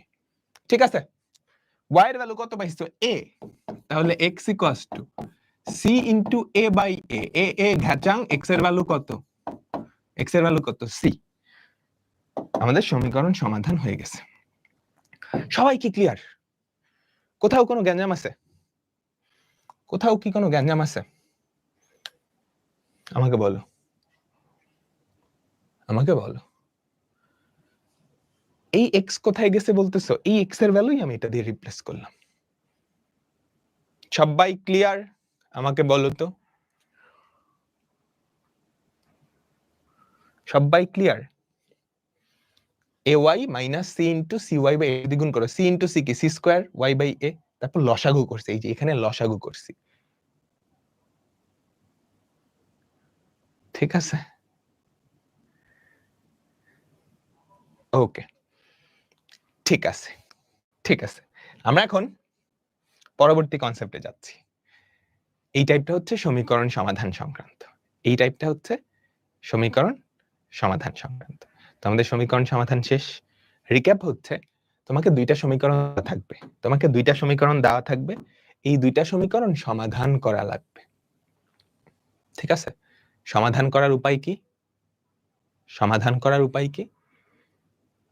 ঠিক আছে? y এর ভ্যালু কত পাইছো? a। তাহলে x equals to c into a by a ঘাচাং x এর ভ্যালু কত, x এর ভ্যালু কত c। আমাদের সমীকরণ সমাধান হয়ে গেছে। সবাই কি ক্লিয়ার? কোথাও কোনো গ্যাঞ্জাম আছে? কোথাও কি কোনো গ্যাঞ্জাম আছে? আমাকে বলো, আমাকে বলো। এই x কোথায় গেছে বলতেছো? এই x এর ভ্যালুই আমি এটা দিয়ে রিপ্লেস করলাম। সবাই ক্লিয়ার? আমাকে বলো তো, সবাই clear? ay minus c into cy by a দ্বিগুণ করো। c ইন্টু c কি? c square y by a, তারপর লসাগু করছি। এই যে এখানে লসাগু করছি, ঠিক আছে? ওকে, ঠিক আছে, ঠিক আছে। আমরা এখন পরবর্তী কনসেপ্টে যাচ্ছি। এই টাইপটা হচ্ছে সমীকরণ সমাধান সংক্রান্ত, এই টাইপটা হচ্ছে সমীকরণ সমাধান সংক্রান্ত। তো আমাদের সমীকরণ সমাধান শেষ। রিক্যাপ হচ্ছে, তোমাকে দুইটা সমীকরণ থাকবে, তোমাকে দুইটা সমীকরণ দেওয়া থাকবে, এই দুইটা সমীকরণ সমাধান করা লাগবে, ঠিক আছে? সমাধান করার উপায় কি? সমাধান করার উপায় কি?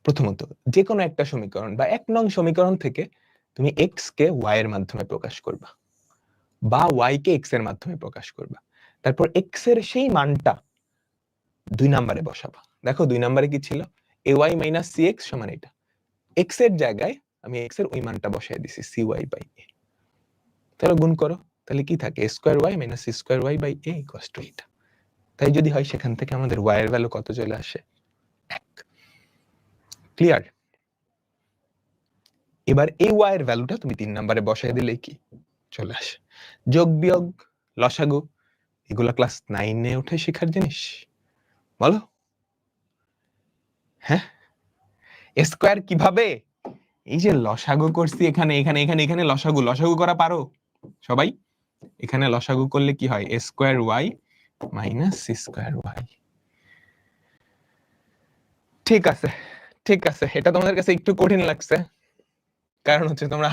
প্রথমত, যে কোনো একটা সমীকরণ বা 1 নং সমীকরণ থেকে তুমি x কে y এর মাধ্যমে প্রকাশ করবা বা y কে x এর মাধ্যমে প্রকাশ করবা। তারপর x এর সেই মানটা 2 নম্বরে বসাবা। দেখো 2 নম্বরে কি ছিল? ay মাইনাস cx সমান এটা। x এর জায়গায় আমি x এর ওই মানটা বসায় দিছি cy বাই a। তাহলে গুণ করো, তাহলে কি থাকে? a square y minus c square y by a equals to এটা। তাই যদি হয় সেখান থেকে আমাদের y এর ভ্যালু কত চলে আসে? 1। ক্লিয়ার? এবার এই y এর ভ্যালুটা তুমি 3 নম্বরে বসায় দিলে কি চলে আসে? যোগ বিয়োগ লসাগু এগুলা ক্লাস 9 এ উঠে শেখার জিনিস, বলো? হ্যাঁ, স্কয়ার কিভাবে? এই যে লসাগু করছি এখানে এখানে এখানে এখানে লসাগু লসাগু করা পারো সবাই? এখানে লসাগু করলে কি হয়? a square y minus c square y। ঠিক আছে, ঠিক আছে। এটা তোমাদের কাছে একটু কঠিন লাগছে, কারণ হচ্ছে তোমরা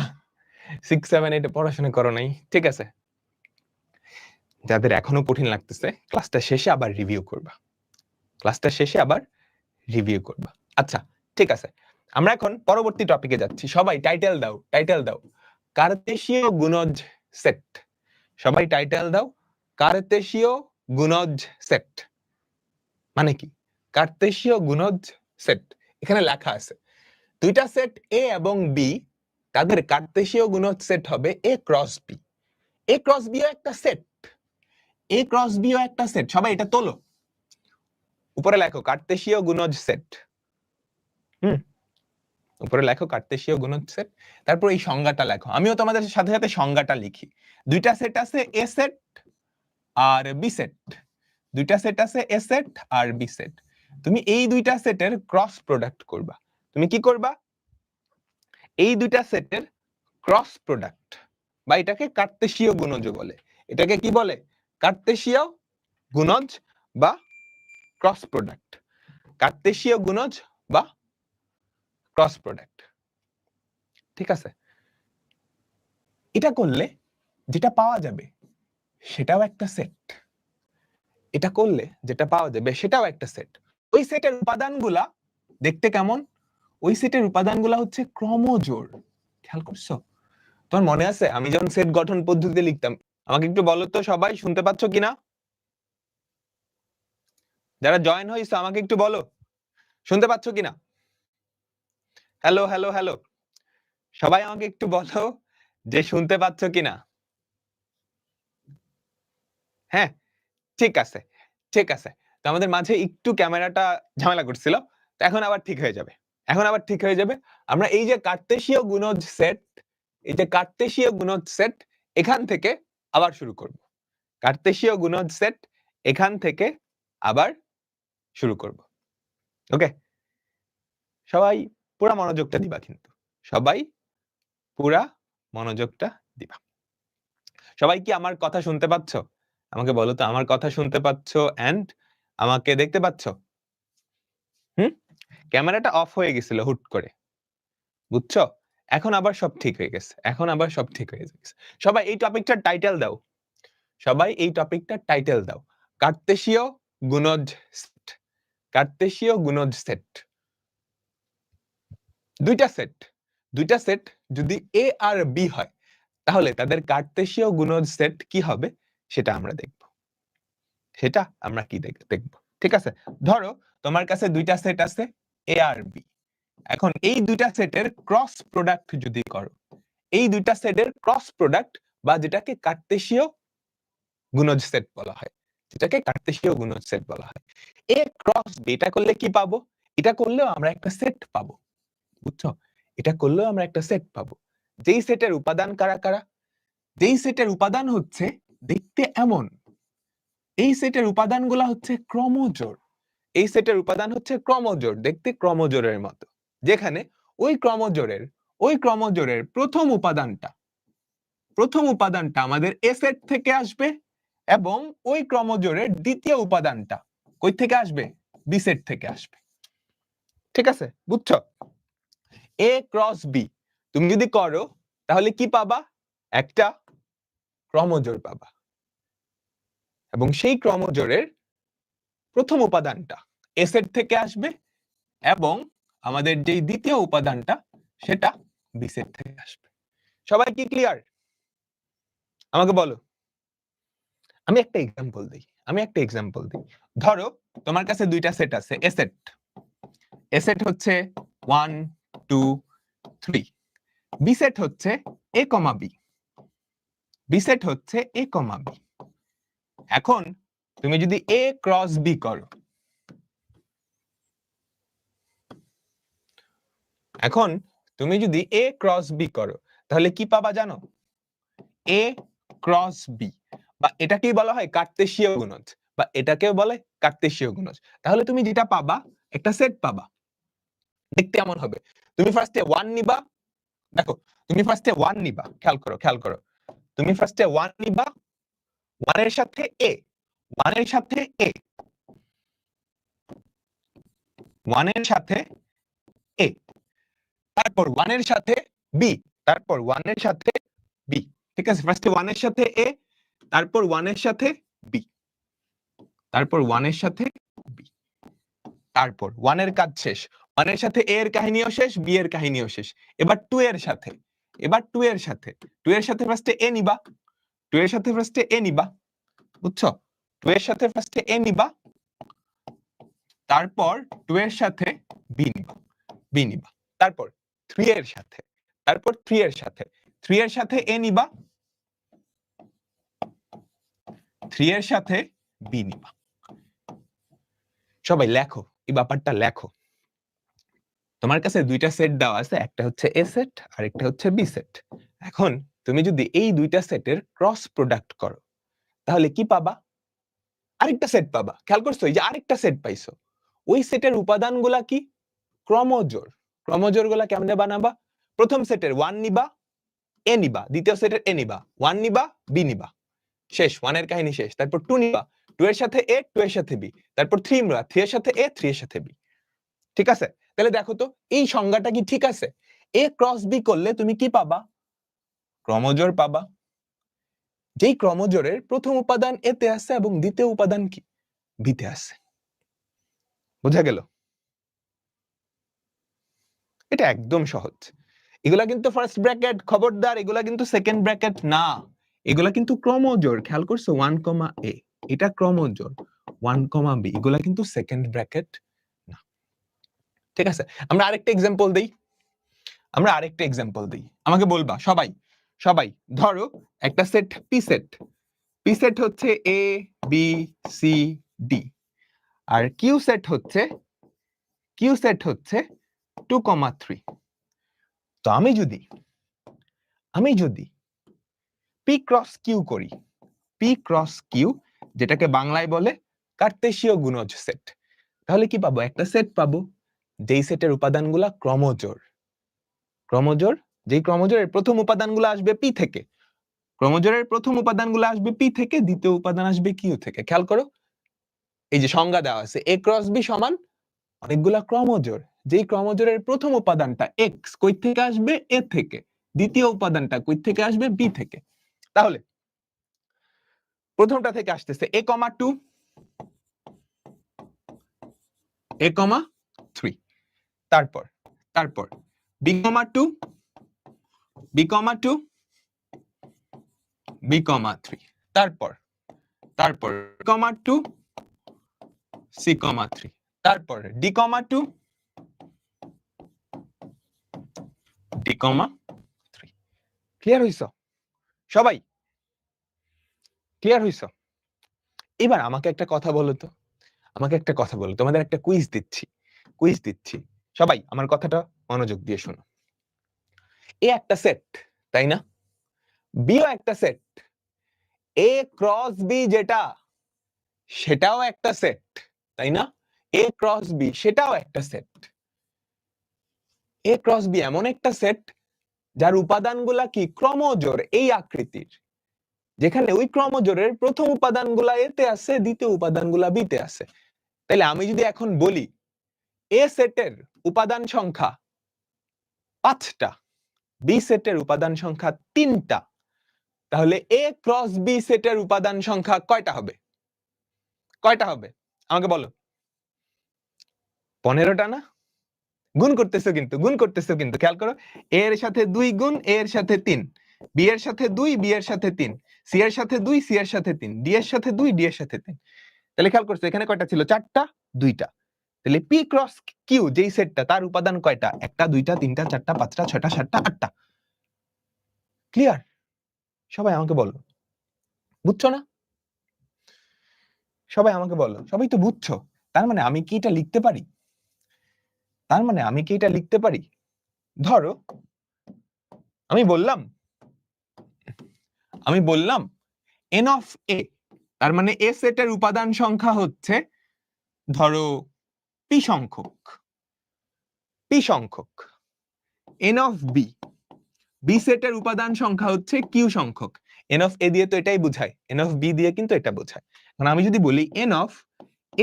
6, 7, 8 এ পড়াশোনা করো নাই, ঠিক আছে? যাদের এখনো কঠিন লাগতেছে ক্লাসটা শেষে আবার রিভিউ করবা, ক্লাসটা শেষে আবার রিভিউ করবা। আচ্ছা, ঠিক আছে। আমরা এখন পরবর্তী টপিকে যাচ্ছি। সবাই টাইটেল দাও, টাইটেল দাও। কার্তেশীয় গুণজ সেট। সবাই টাইটেল দাও, কার্তেশীয় গুণজ সেট মানে কি? কার্তেশীয় গুণজ সেট এখানে লেখা আছে দুইটা সেট a এবং b, তাদের কার্তেশীয় গুণজ সেট হবে a cross b। a cross b ও একটা সেট, a ক্রস b ও একটা সেট। সবাই এটা তোলো, উপরে লেখো কার্তেশীয় গুণজ সেট। উপরে লেখো কার্তেশীয় গুণজ সেট, তারপর এই সংজ্ঞাটা লেখো। আমিও তোমাদের সাথে সাথে সংজ্ঞাটা লিখি। দুইটা সেট আছে a সেট আর b সেট, দুইটা সেট আছে a সেট আর b সেট। তুমি এই দুইটা সেটের ক্রস প্রোডাক্ট করবা। তুমি কি করবা? এই দুইটা সেটের ক্রস প্রোডাক্ট, বা এটাকে কার্তেশীয় গুণজ বলে। এটাকে কি বলে? কার্তেশীয় গুণজ বা ক্রস প্রোডাক্ট। কার্তেশীয় গুণজ বা ক্রস প্রোডাক্ট, ঠিক আছে? এটা করলে যেটা পাওয়া যাবে সেটাও একটা সেট, এটা করলে যেটা পাওয়া যাবে সেটাও একটা সেট। ওই সেটের উপাদানগুলা দেখতে কেমন? ওই সেটের উপাদানগুলা হচ্ছে ক্রমজোড়। খেয়াল করছো? তোমার মনে আছে আমি যখন সেট গঠন পদ্ধতিতে লিখতাম? আমাকে একটু বলো তো সবাই, শুনতে পাচ্ছ কিনা? যারা জয়েন হয়েছে আমাকে একটু বলো, শুনতে পাচ্ছ কিনা? হ্যালো হ্যালো হ্যালো, সবাই আমাকে একটু বলো যে শুনতে পাচ্ছ কিনা? হ্যাঁ, ঠিক আছে, ঠিক আছে। তো আমাদের মাঝে একটু ক্যামেরাটা ঝামেলা করছিল, তো এখন আবার ঠিক হয়ে যাবে, এখন আবার ঠিক হয়ে যাবে। আমরা এই যে কার্তেশীয় গুণজ সেট, এই যে কার্তেশীয় গুণজ সেট, এখান থেকে আবার শুরু করব। কার্তেশীয় গুণজ সেট এখান থেকে আবার শুরু করব। ওকে, সবাই পুরা মনোযোগটা দিবা, কিন্তু সবাই পুরা মনোযোগটা দিবা। সবাই কি আমার কথা শুনতে পাচ্ছ? আমাকে বলো তো, আমার কথা শুনতে পাচ্ছ এন্ড আমাকে দেখতে পাচ্ছ? ক্যামেরাটা অফ হয়ে গেছিল হুট করে, বুঝছো? এখন আবার সব ঠিক হয়ে গেছে, এখন আবার সব ঠিক হয়ে গেছে। সবাই এই টপিকটার টাইটেল দাও, সবাই এই টপিকটার টাইটেল দাও, কার্তেশীয় গুণজ সেট। কার্তেশীয় গুণজ সেট, দুইটা সেট যদি এ আর বি হয় তাহলে তাদের কার্তেশীয় গুণজ সেট কি হবে সেটা আমরা দেখব, সেটা আমরা কি দেখব। ঠিক আছে, ধরো তোমার কাছে দুইটা সেট আছে এ আর বি। এখন এই দুইটা সেটের ক্রস প্রোডাক্ট যদি করো, এই দুইটা সেটের ক্রস প্রোডাক্ট বা যেটাকে কার্তেশীয় গুণজ সেট বলা হয়, যেটাকে কার্তেশীয় গুণজ সেট বলা হয়, এ ক্রস বি, এটা করলে কি পাবো? এটা করলেও আমরা একটা সেট পাবো, বুঝছো? এটা করলেও আমরা একটা সেট পাবো। যেই সেটের উপাদান কারা কারা? যেই সেটের উপাদান হচ্ছে দেখতে এমন, এই সেটের উপাদানগুলা হচ্ছে ক্রমজোড়। এই সেটের উপাদান হচ্ছে ক্রমজোড়, দেখতে ক্রমজোড়ের মতো, যেখানে ওই ক্রমজোড়ের প্রথম উপাদানটা আমাদের এ সেট থেকে আসবে এবং ওই ক্রমজোড়ের দ্বিতীয় উপাদানটা কই থেকে আসবে? বি সেট থেকে আসবে। ঠিক আছে, বুঝছো? এ ক্রস বি তুমি যদি করো তাহলে কি পাবা? একটা ক্রমজোড় পাবা এবং সেই ক্রমজোড়ের প্রথম উপাদানটা এ সেট থেকে আসবে এবং আমাদের যে দ্বিতীয় উপাদানটা সেটা বি সেট থেকে আসবে। সবাই কি ক্লিয়ার? আমাকে বলো। আমি একটা এক্সাম্পল দিই। ধরো তোমার কাছে দুইটা সেট আছে এ সেট হচ্ছে 1 2 3, বি সেট হচ্ছে a, বি সেট হচ্ছে a, বি। এখন তুমি যদি a ক্রস বি করো, এখন তুমি যদি a ক্রস বি করো তাহলে কি পাবা জানো? a ক্রস বি, বা এটাকেই বলা হয় কার্তেশীয় গুণজ, বা এটাকেও বলে কার্তেশীয় গুণজ। তাহলে তুমি যেটা পাবা একটা সেট পাবা, দেখতে এমন হবে। তুমি ফার্স্টে 1 নিবা, দেখো তুমি ফার্স্টে 1 নিবা, খেয়াল করো তুমি ফার্স্টে 1 নিবা, 1 এর সাথে a, 1 এর সাথে a, 1 এর সাথে a, তারপর 1 এর সাথে b, তারপর 1 এর সাথে b। ঠিক আছে, ফার্স্টে 1 এর সাথে a, তারপর 1 এর সাথে b, তারপর 1 এর সাথে b, তারপর 1 এর কাজ শেষ, 1 এর সাথে a এর কাহিনীও শেষ, b এর কাহিনীও শেষ। এবার 2 এর সাথে, 2 এর সাথে ফার্স্টে a নিবা, 2 এর সাথে ফার্স্টে a নিবা, বুঝছো? 2 এর সাথে ফার্স্টে a নিবা, তারপর 2 এর সাথে b নিবা, তারপর 3 এর সাথে, তারপর 3 এর সাথে, 3 এর সাথে a নিবা, 3 এর সাথে b নিবা। সবাই লেখো, এই ব্যাপারটা লেখো। তোমার কাছে দুইটা সেট দেওয়া আছে, একটা হচ্ছে এ সেট আর একটা হচ্ছে বি সেট। এখন তুমি যদি এই দুইটা সেটের ক্রস প্রোডাক্ট করো তাহলে কি পাবা? আরেকটা সেট পাবা। খেয়াল করছো, এই যে আরেকটা সেট পাইছো, ওই সেটের উপাদানগুলা কি? ক্রমজোড়। ক্রমজোড়গুলা কেমনে বানাবা? প্রথম সেটের 1 নিবা, এ নিবা, দ্বিতীয় সেটের এ নিবা, 1 নিবা, বি নিবা, শেষ, 1 এর কাহিনী শেষ। তারপর 2 নিবা, 2 এর সাথে এ, 2 এর সাথে বি, তারপর 3 নিবা, 3 এর সাথে এ, 3 এর সাথে বি। ঠিক আছে, তাহলে দেখো তো এই সংজ্ঞাটা কি ঠিক আছে? এ ক্রস বি করলে তুমি কি পাবা? ক্রমজোড় পাবা। যেই ক্রমজোড়ের প্রথম উপাদান এতে আছে এবং দ্বিতীয় উপাদান কি? বিতে আছে। বোঝা গেল? এটা একদম সহজ। এগুলা কিন্তু ফার্স্ট ব্র্যাকেট, খবরদার এগুলা কিন্তু সেকেন্ড ব্র্যাকেট না, এগুলা কিন্তু ক্রমজোড়। খেয়াল করছো 1, a, এটা ক্রমজোড়, 1, b, এগুলা কিন্তু সেকেন্ড ব্র্যাকেট না। ঠিক আছে, আমরা আরেকটা এক্সাম্পল দেই, আমাকে বলবা সবাই ধরো একটা সেট পি সেট হচ্ছে a b c d, আর কিউ সেট হচ্ছে 2, 3। তো আমি যদি পি ক্রস কিউ করি, পি ক্রস কিউ যেটাকে বাংলায় বলে কার্তেশীয় গুণজ সেট, তাহলে কি পাবো? একটা সেট পাবো যেই সেটের উপাদানগুলা ক্রমজোড়, যেই ক্রমজোড়ের প্রথম উপাদানগুলো আসবে পি থেকে, ক্রমজোড়ের প্রথম উপাদানগুলো আসবে পি থেকে, দ্বিতীয় উপাদান আসবে কিউ থেকে। খেয়াল করো এই যে সংজ্ঞা দেওয়া আছে, এ ক্রস বি সমান অনেকগুলা ক্রমজোড়, যেই ক্রমজোড়ের প্রথম উপাদানটা এক্স কই থেকে আসবে এ থেকে, দ্বিতীয় উপাদানটা কই থেকে আসবে বি থেকে। তাহলে প্রথমটা থেকে আসতেছে a, 2 a, 3, তারপর তারপর b, 2 b, 2 b, 3, তারপর তারপর c, 2 c, 3, তারপর d, 2 d, 3। ক্লিয়ার হইছো সবাই? ক্লিয়ার হইছো? এবার আমাকে একটা কথা বলো তো, আমাকে একটা কথা বলো, তোমাদের একটা কুইজ দিচ্ছি সবাই আমার কথাটা মনোযোগ দিয়ে শোনো। এ একটা সেট, তাই না? বিও একটা সেট, এ ক্রস বি যেটা সেটাও একটা সেট, তাই না? এ ক্রস বি সেটাও একটা সেট। এ ক্রস বি এমন একটা সেট যার উপাদানগুলা কি ক্রমজোড় এই আকৃতির, যেখানে ওই ক্রমজোড়ের প্রথম উপাদানগুলা এতে আছে, দ্বিতীয় উপাদানগুলা বিতে আছে। তাহলে আমি যদি এখন বলি এ সেটের উপাদান সংখ্যা 5টা, বি সেটের উপাদান সংখ্যা 3টা, তাহলে এ ক্রস বি সেটের উপাদান সংখ্যা কয়টা হবে? কয়টা হবে আমাকে বলো। 15টা না? গুণ করতেছো কিন্তু খেয়াল করো, এ এর সাথে 2 গুণ এ এর সাথে 3, বি এর সাথে 2 বি এর সাথে 3, সি এর সাথে 2 সি এর সাথে 3, ডি এর সাথে 2 ডি এর সাথে 3। তাহলে খেয়াল করছো এখানে কয়টা ছিল? 4টা, 2টা। তাহলে পি ক্রস কিউ যেই সেটটা তার উপাদান কয়টা? 1টা 2টা 3টা 4টা 5টা 6টা 7টা 8টা। ক্লিয়ার? সবাই আমাকে বলো, বুঝছো না? সবাই আমাকে বলো, সবাই তো বুঝছো। তার মানে আমি কি এটা লিখতে পারি? তার মানে আমি কি এটা লিখতে পারি? ধরো আমি বললাম n of a, তার মানে a সেটের উপাদান সংখ্যা হচ্ছে ধরো p সংখ্যক, n of b, b সেটের উপাদান সংখ্যা হচ্ছে q সংখ্যক। n of a দিয়ে তো এটাই বোঝায়, n of b দিয়ে কিন্তু এটা বোঝায়। মানে আমি যদি বলি n of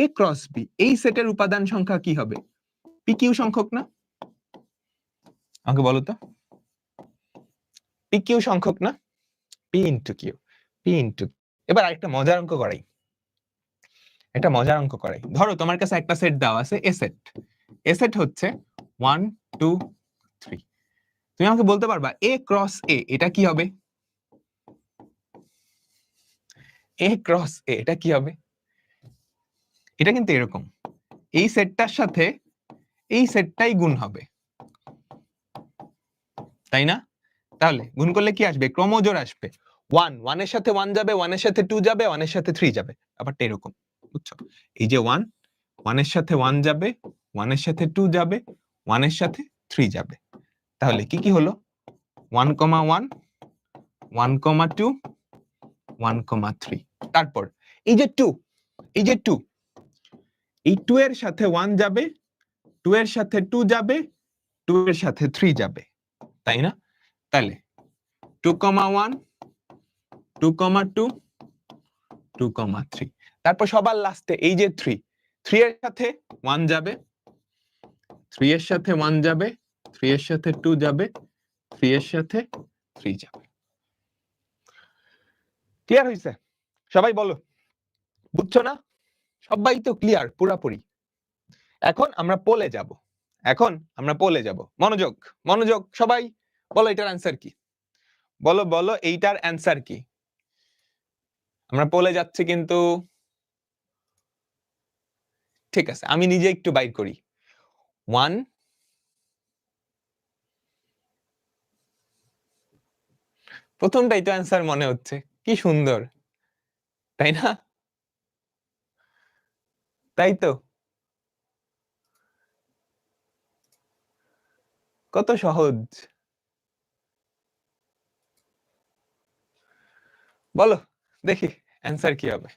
a cross b, এই সেটের উপাদান সংখ্যা কি হবে? p q সংখ্যক না? আমাকে বলো তো, p q সংখ্যক না? p into q, p into। এবার আরেকটা মজার অঙ্ক করাই, ধরো তোমার কাছে একটা সেট দেওয়া আছে এ সেট, এ সেট হচ্ছে 1 2 3। তুমি আমাকে বলতে পারবা এ ক্রস এ এটা কি হবে? এ ক্রস এ এটা কি হবে? এটা কিন্তু এরকম, এই সেটটার সাথে এই সেটটাই গুণ হবে, তাই না? তাহলে গুণ করলে কি আসবে? ক্রমজোড় আসবে। 1 1 এর সাথে 1 যাবে, 1 এর সাথে 2 যাবে, 1 এর সাথে 3 যাবে। ব্যাপারটা এরকম, বুঝছো? এই যে 1 1 এর সাথে 1 যাবে, 1 এর সাথে 2 যাবে, 1 এর সাথে 3 যাবে। তাহলে কি কি হলো? 1 1 1 2 1 3। তারপর এই যে 2, এই 2 এর সাথে 1 যাবে, 2 এর সাথে 2 যাবে, 2 এর সাথে 3 যাবে, তাই না? তাহলে 2 1 2 2 2 3। তারপর সবার লাস্টে এই যে 3 এর সাথে 1 যাবে, 3 এর সাথে 1 যাবে, 3 এর সাথে 2 যাবে, 3 এর সাথে 3 যাবে। ক্লিয়ার হইছে? সবাই বলো, বুঝছো না? সবাই তো ক্লিয়ার পুরাপুরি। এখন আমরা পোলে যাব। মনোযোগ সবাই বলো এটার অ্যান্সার কি? বলো এইটার অ্যান্সার কি? আমরা পোলে যাচ্ছি কিন্তু। ঠিক আছে, আমি নিজে একটু বাইর করি। 1 প্রথমটাই তো অ্যান্সার মনে হচ্ছে, কি সুন্দর, তাই না? তাই তো, কত সহজ। বলো দেখি অ্যান্সার কি হবে।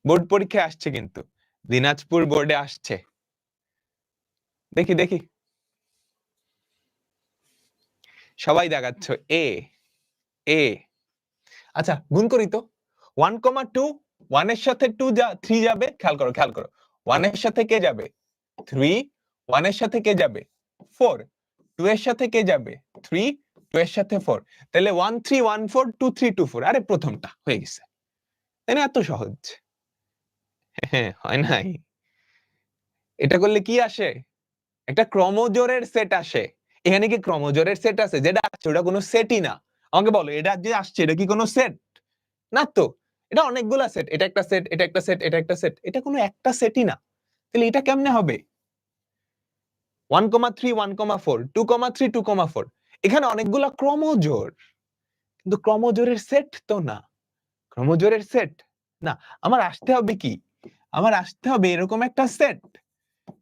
বোর্ড পরীক্ষায় আসছে কিন্তু, দিনাজপুর বোর্ডে আসছে। দেখি সবাই দেখাচ্ছ এ এ। আচ্ছা গুণ করি তো। 1 2, 1 এর সাথে 3 যাবে, খেয়াল করো 1 এর সাথে কে যাবে? 3, 1 এর সাথে কে যাবে 4, 2 এর সাথে কে যাবে 3, 2 এর সাথে 4, তাহলে 1 3 1 4 2 3 2 4। আরে প্রথমটা হয়ে গেছে, তাই না? এত সহজ। হ্যাঁ, হয় নাই? এটা করলে কি আসে? একটা ক্রমজোড়ের সেট আসে। এখানে কি ক্রমজোড়ের সেট আছে? যেটা আসছে ওটা কোনো সেটই না। আমাকে বলো, এটা যে আসছে এটা কি কোনো সেট? না তো। এটা অনেকগুলা সেট, এটা একটা সেট, এটা একটা সেট, এটা একটা সেট, এটা কোনো একটা সেটই না। তাহলে এটা কেমনে হবে? 1,3 1,4 2,3 2,4, এখানে অনেকগুলা ক্রমজোড়, কিন্তু ক্রমজোড়ের সেট তো না। ক্রমজোড়ের সেট না। আমার আসতে হবে কি? আমার আসতে হবে এরকম একটা সেট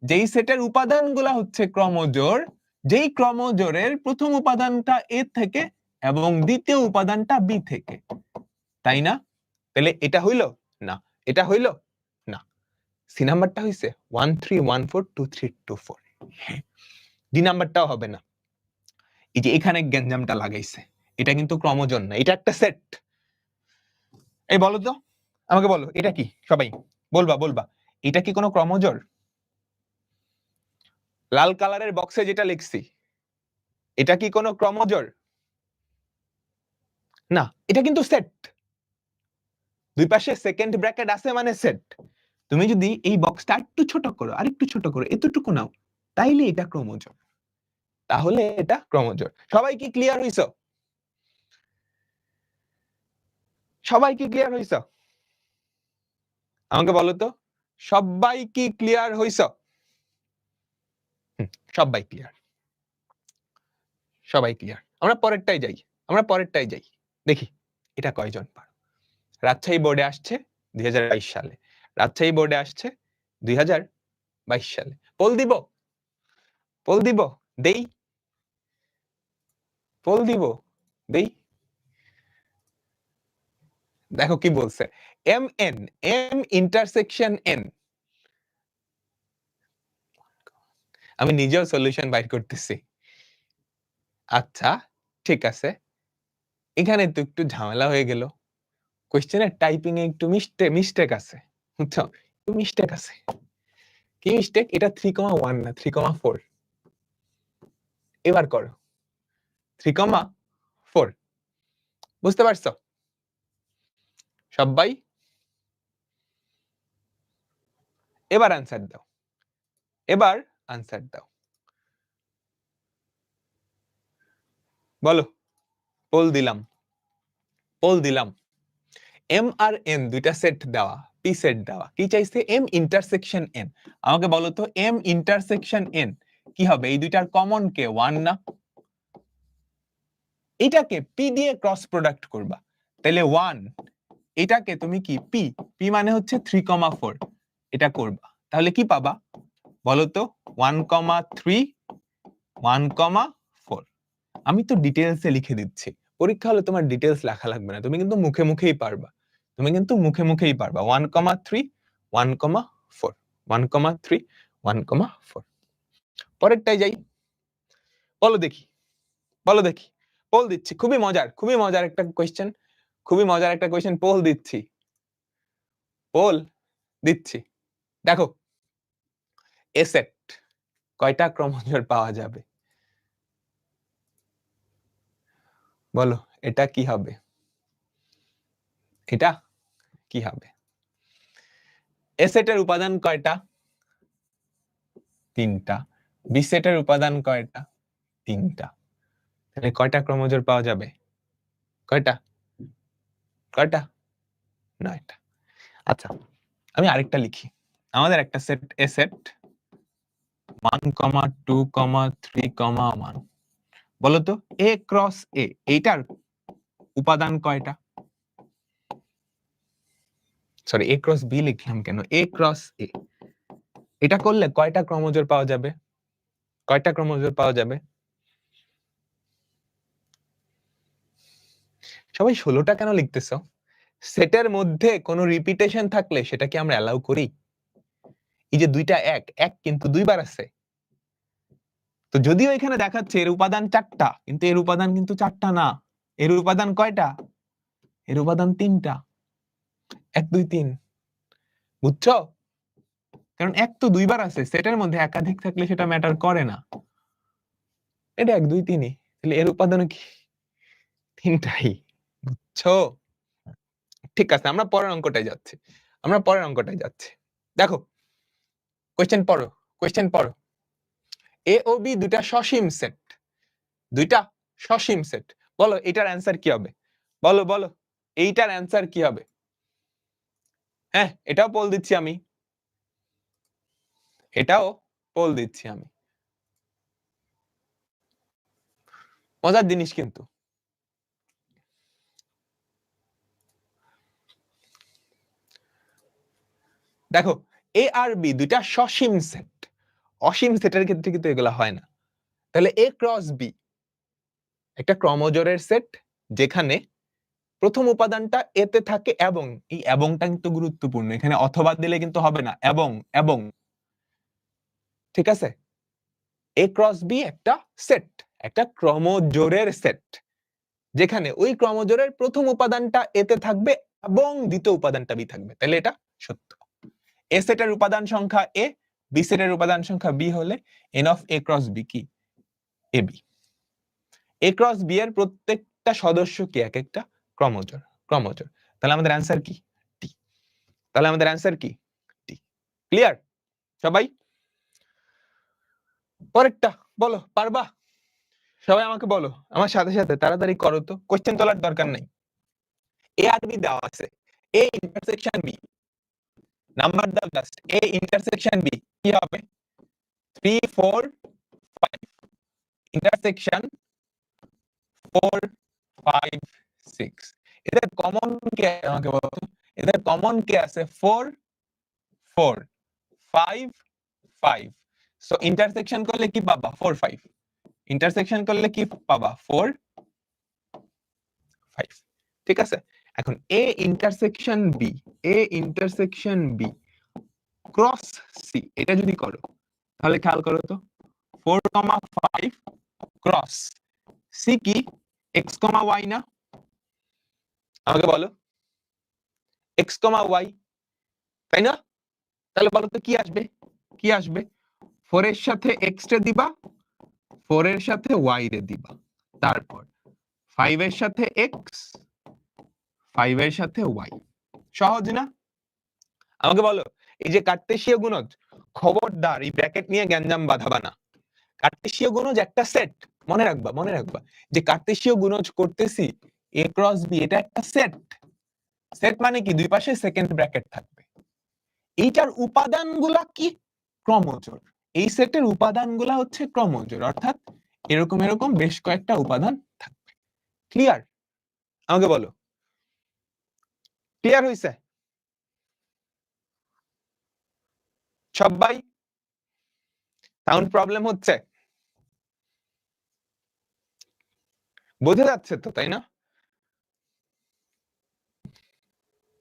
যেই সেটের উপাদানগুলা হচ্ছে ক্রমজোড়, যেই ক্রমজোড়ের প্রথম উপাদানটা এ থেকে এবং দ্বিতীয় উপাদানটা বি থেকে, তাই না? তাহলে এটা হইল না, এটা হইল না। সি নাম্বারটা হইছে 1 3 1 4 2 3 2 4। ডি নাম্বারটাও হবে না। এই যে এখানে গ্যাঞ্জামটা লাগাইছে, এটা কিন্তু ক্রমজোড় না, এটা একটা সেট। এই বলো তো, আমাকে বলো এটা কি? সবাই বলবা বলবা, এটা কি কোনো ক্রমজোড়? লাল কালারের বক্সে যেটা লিখছি, এটা কি কোনো ক্রমজোড়? না, এটা কিন্তু সেট। দুই পাশে সেকেন্ড ব্র্যাকেট আছে মানে সেট। তুমি যদি এই বক্সটা একটু ছোট করো, আরেকটু ছোট করো, এতটুকু নাও, তাইলে এটা ক্রমজোড়। তাহলে এটা ক্রমজোড়। সবাই কি ক্লিয়ার হইছো? সবাই কি ক্লিয়ার হইছো? আমাকে বলো তো, সবাই কি ক্লিয়ার হইছো? সবাই ক্লিয়ার, সবাই ক্লিয়ার। আমরা পরেরটাই যাই, আমরা পরেরটাই যাই। দেখি এটা কয়জন পারো। রাজশাহী বোর্ডে আসছে 2022 সালে, রাজশাহী বোর্ডে আসছে 2022 সালে। পোল দিব, পোল দিব, দেই, পোল দিব, দেই। দেখো কি বলছে, M N, M intersection N. আমি নিজেও সলিউশন বাইর করতেছি। আচ্ছা ঠিক আছে, এখানে তো একটু ঝামেলা হয়ে গেল। কোশ্চেনের টাইপিং এ একটু মিস্টেক আছে, বুঝছো? একটু মিস্টেক আছে। কি মিস্টেক? এটা 3,1 না 3,4। এবার করো 3,4। বুঝতে পারছো সবাই? এবার আনসার দাও, এবার আনসার দাও, বলো। পোল দিলাম, পোল দিলাম। এম আর এন দুইটা সেট দেওয়া, পি সেট দেওয়া, কি চাইছে? M intersection N. আমাকে বলো তো, এম ইন্টারসেকশন এন কি হবে? এই দুইটার কমন কে 1 না? এটাকে পি দিয়ে ক্রস প্রোডাক্ট করবা, তাহলে 1, এটাকে তুমি কি পি, পি মানে হচ্ছে 3,4, এটা করবা, তাহলে কি পাবা বলো তো? 1,3 1,4। আমি তো ডিটেইলসে লিখে দিচ্ছি, পরীক্ষা হলে তোমার ডিটেইলস লেখা লাগবে না, তুমি কিন্তু মুখে মুখেই পারবা, তুমি কিন্তু মুখে মুখেই পারবা। 1,3 1,4 1,3 1,4। পরেরটাই যাই, বলো দেখি, বলো দেখি। পোল দিচ্ছি, খুবই মজার, খুবই মজার একটা কোশ্চেন, খুবই মজার একটা কোশ্চেন। পোল দিচ্ছি, পোল দিচ্ছি। দেখো এ সেট কয়টা ক্রমজোড় পাওয়া যাবে? বলো এটা কি হবে? এটা কি হবে? এ সেটের উপাদান কয়টা? 3টা। বি সেটের উপাদান কয়টা? 3টা। তাহলে কয়টা ক্রমজোড় পাওয়া যাবে? কয়টা? কয়টা? 9টা। আচ্ছা, আমি আরেকটা লিখি। আমাদের একটা সেট এ সেট 1, 2, 3, 1। বলো তো এ ক্রস এ, এইটার উপাদান কয়টা? সরি, এ ক্রস বি লিখলাম কেন? এ ক্রস এ, এটা করলে কয়টা ক্রমজোড় পাওয়া যাবে? কয়টা ক্রমজোড় পাওয়া যাবে? সবাই 16টা কেন লিখতেছো? সেটের মধ্যে কোনো রিপিটেশন থাকলে সেটা কি আমরা অ্যালাউ করি? এই যে দুইটা এক, এক কিন্তু দুইবার আছে। তো যদিও এখানে দেখাচ্ছে এর উপাদান 4টা, কিন্তু এর উপাদান কিন্তু 4টা না। এর উপাদান কয়টা? এর উপাদান 3টা। 1 2 3। বুঝছো? কারণ এক তো দুইবার আছে, সেটের মধ্যে একাধিক থাকলে সেটা ম্যাটার করে না। এটা 1 2 3ই, তাহলে এর উপাদান কি? 3টাই। বুঝছো? ঠিক আছে, আমরা পরের অঙ্কটায় যাচ্ছি। দেখো, কোশ্চেন পড়ো। এ ও বি দুইটা সসীম সেট। বলো এটার অ্যান্সার কি হবে? বলো এইটার অ্যান্সার কি হবে? হ্যাঁ, এটাও পোল দিচ্ছি আমি। মজার জিনিস কিন্তু। দেখো, এ আর বি দুইটা সসীম সেট। অসীম সেটের ক্ষেত্রে কিন্তু এগুলো হয় না। তাহলে এ ক্রস বি একটা ক্রমজোড়ের সেট, যেখানে প্রথম উপাদানটা এতে থাকে এবং, এই এবংটা কিন্তু গুরুত্বপূর্ণ, এখানে অথবা দিলে কিন্তু হবে না, এবং ঠিক আছে। এ ক্রস বি একটা সেট, একটা ক্রমজোড়ের সেট, যেখানে ওই ক্রমজোড়ের প্রথম উপাদানটা এতে থাকবে এবং দ্বিতীয় উপাদানটা বি থাকবে, তাহলে এটা সত্য। এ সেটের উপাদান সংখ্যা এ, বি সেটের উপাদান সংখ্যা বি হলে n of A cross B কি? A B. A cross B এর প্রত্যেকটা সদস্য কি? এক একটা ক্রমজোড়। তাহলে আমাদের অ্যান্সার কি? টি। টি। ক্লিয়ার সবাই? পরেরটা বলো, পারবা? সবাই আমাকে বলো, আমার সাথে সাথে তাড়াতাড়ি করো তো, কোশ্চেন তোলার দরকার নাই। এ আর বি দেওয়া আছে, এ ইন্টারসেকশন বি, নাম্বার দাও জাস্ট। এ ইন্টারসেকশন বি কি হবে? 3 4 5, ইন্টারসেকশন 4 5 6। এদের কমন কে আমাকে বলো তো? এদের কমন কে আছে? 4 4 5 5। সো ইন্টারসেকশন করলে কি পাবা? 4 5। ইন্টারসেকশন করলে কি পাবা? 4 5। ঠিক আছে, এখন A intersection B cross C, এটা যদি করো তাহলে খেয়াল করো তো, 4 5 ক্রস সি কি? এক্স ওয়াই না? আমাকে বলো, এক্স ওয়াই, তাই না? তাহলে বলো তো কি আসবে? 4 এর সাথে এক্স রে দিবা, 4 এর সাথে ওয়াই রে দিবা, তারপর 5 এর সাথে এক্স, 5 এর সাথে ওয়াই। সহজ না? আমাকে বলো, এই যে কার্তেশীয় গুণজ, খবরদার এই ব্র্যাকেট নিয়ে গ্যাঞ্জাম বাঁধাবা না। কার্তেশীয় গুণজ একটা সেট, মনে রাখবা যে কার্তেশীয় গুণজ করতেছি এ ক্রস বি, এটা একটা সেট। সেট মানে কি? দুই পাশে সেকেন্ড ব্র্যাকেট থাকবে। এইটার উপাদানগুলা কি? ক্রমজোড়। এই সেটের উপাদানগুলা হচ্ছে ক্রমজোড়, অর্থাৎ এরকম বেশ কয়েকটা উপাদান থাকবে। ক্লিয়ার? আমাকে বলো, ক্লিয়ার হইছে সবাই? সাউন্ড প্রবলেম হচ্ছে? বোঝা যাচ্ছে তো, তাই না?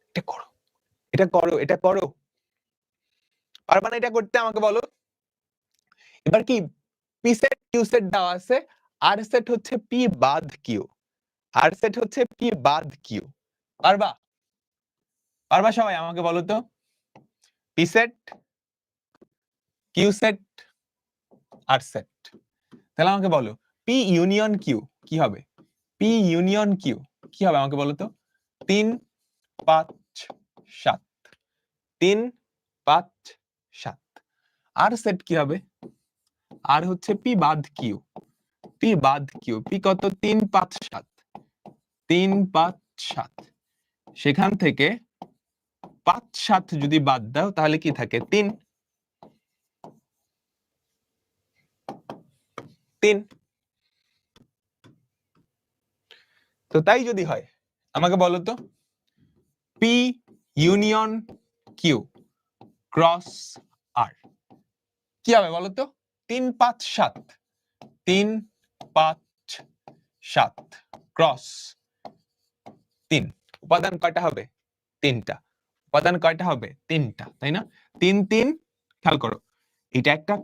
এটা করো। পারবা না এটা করতে? আমাকে বলো। এবার কি পি সেট কিউ সেট দেওয়া আছে, আর সেট হচ্ছে পি বাদ কিউ, পারবা সবাই? আমাকে বলো তো, পি সেট কিউ সেট আর সেট। তাহলে আমাকে বলো, পি ইউনিয়ন কিউ কি হবে? আমাকে বলো তো। 3 5 7, 3 5 7। আর সেট কি হবে? আর হচ্ছে পি বাদ কিউ, পি কত? 3 5 7, 3 5 7। সেখান থেকে 5 7 যদি বাদ দাও তাহলে কি থাকে? 3। তো তাই যদি হয়, আমাকে বলো তো, পি ইউনিয়ন কিউ ক্রস আর কি হবে বলো তো? 3 5 7, 3 5 7 ক্রস 3। উপাদান কয়টা হবে? 3টা। তাই না? 3 3, খেয়াল করো, এটা একটা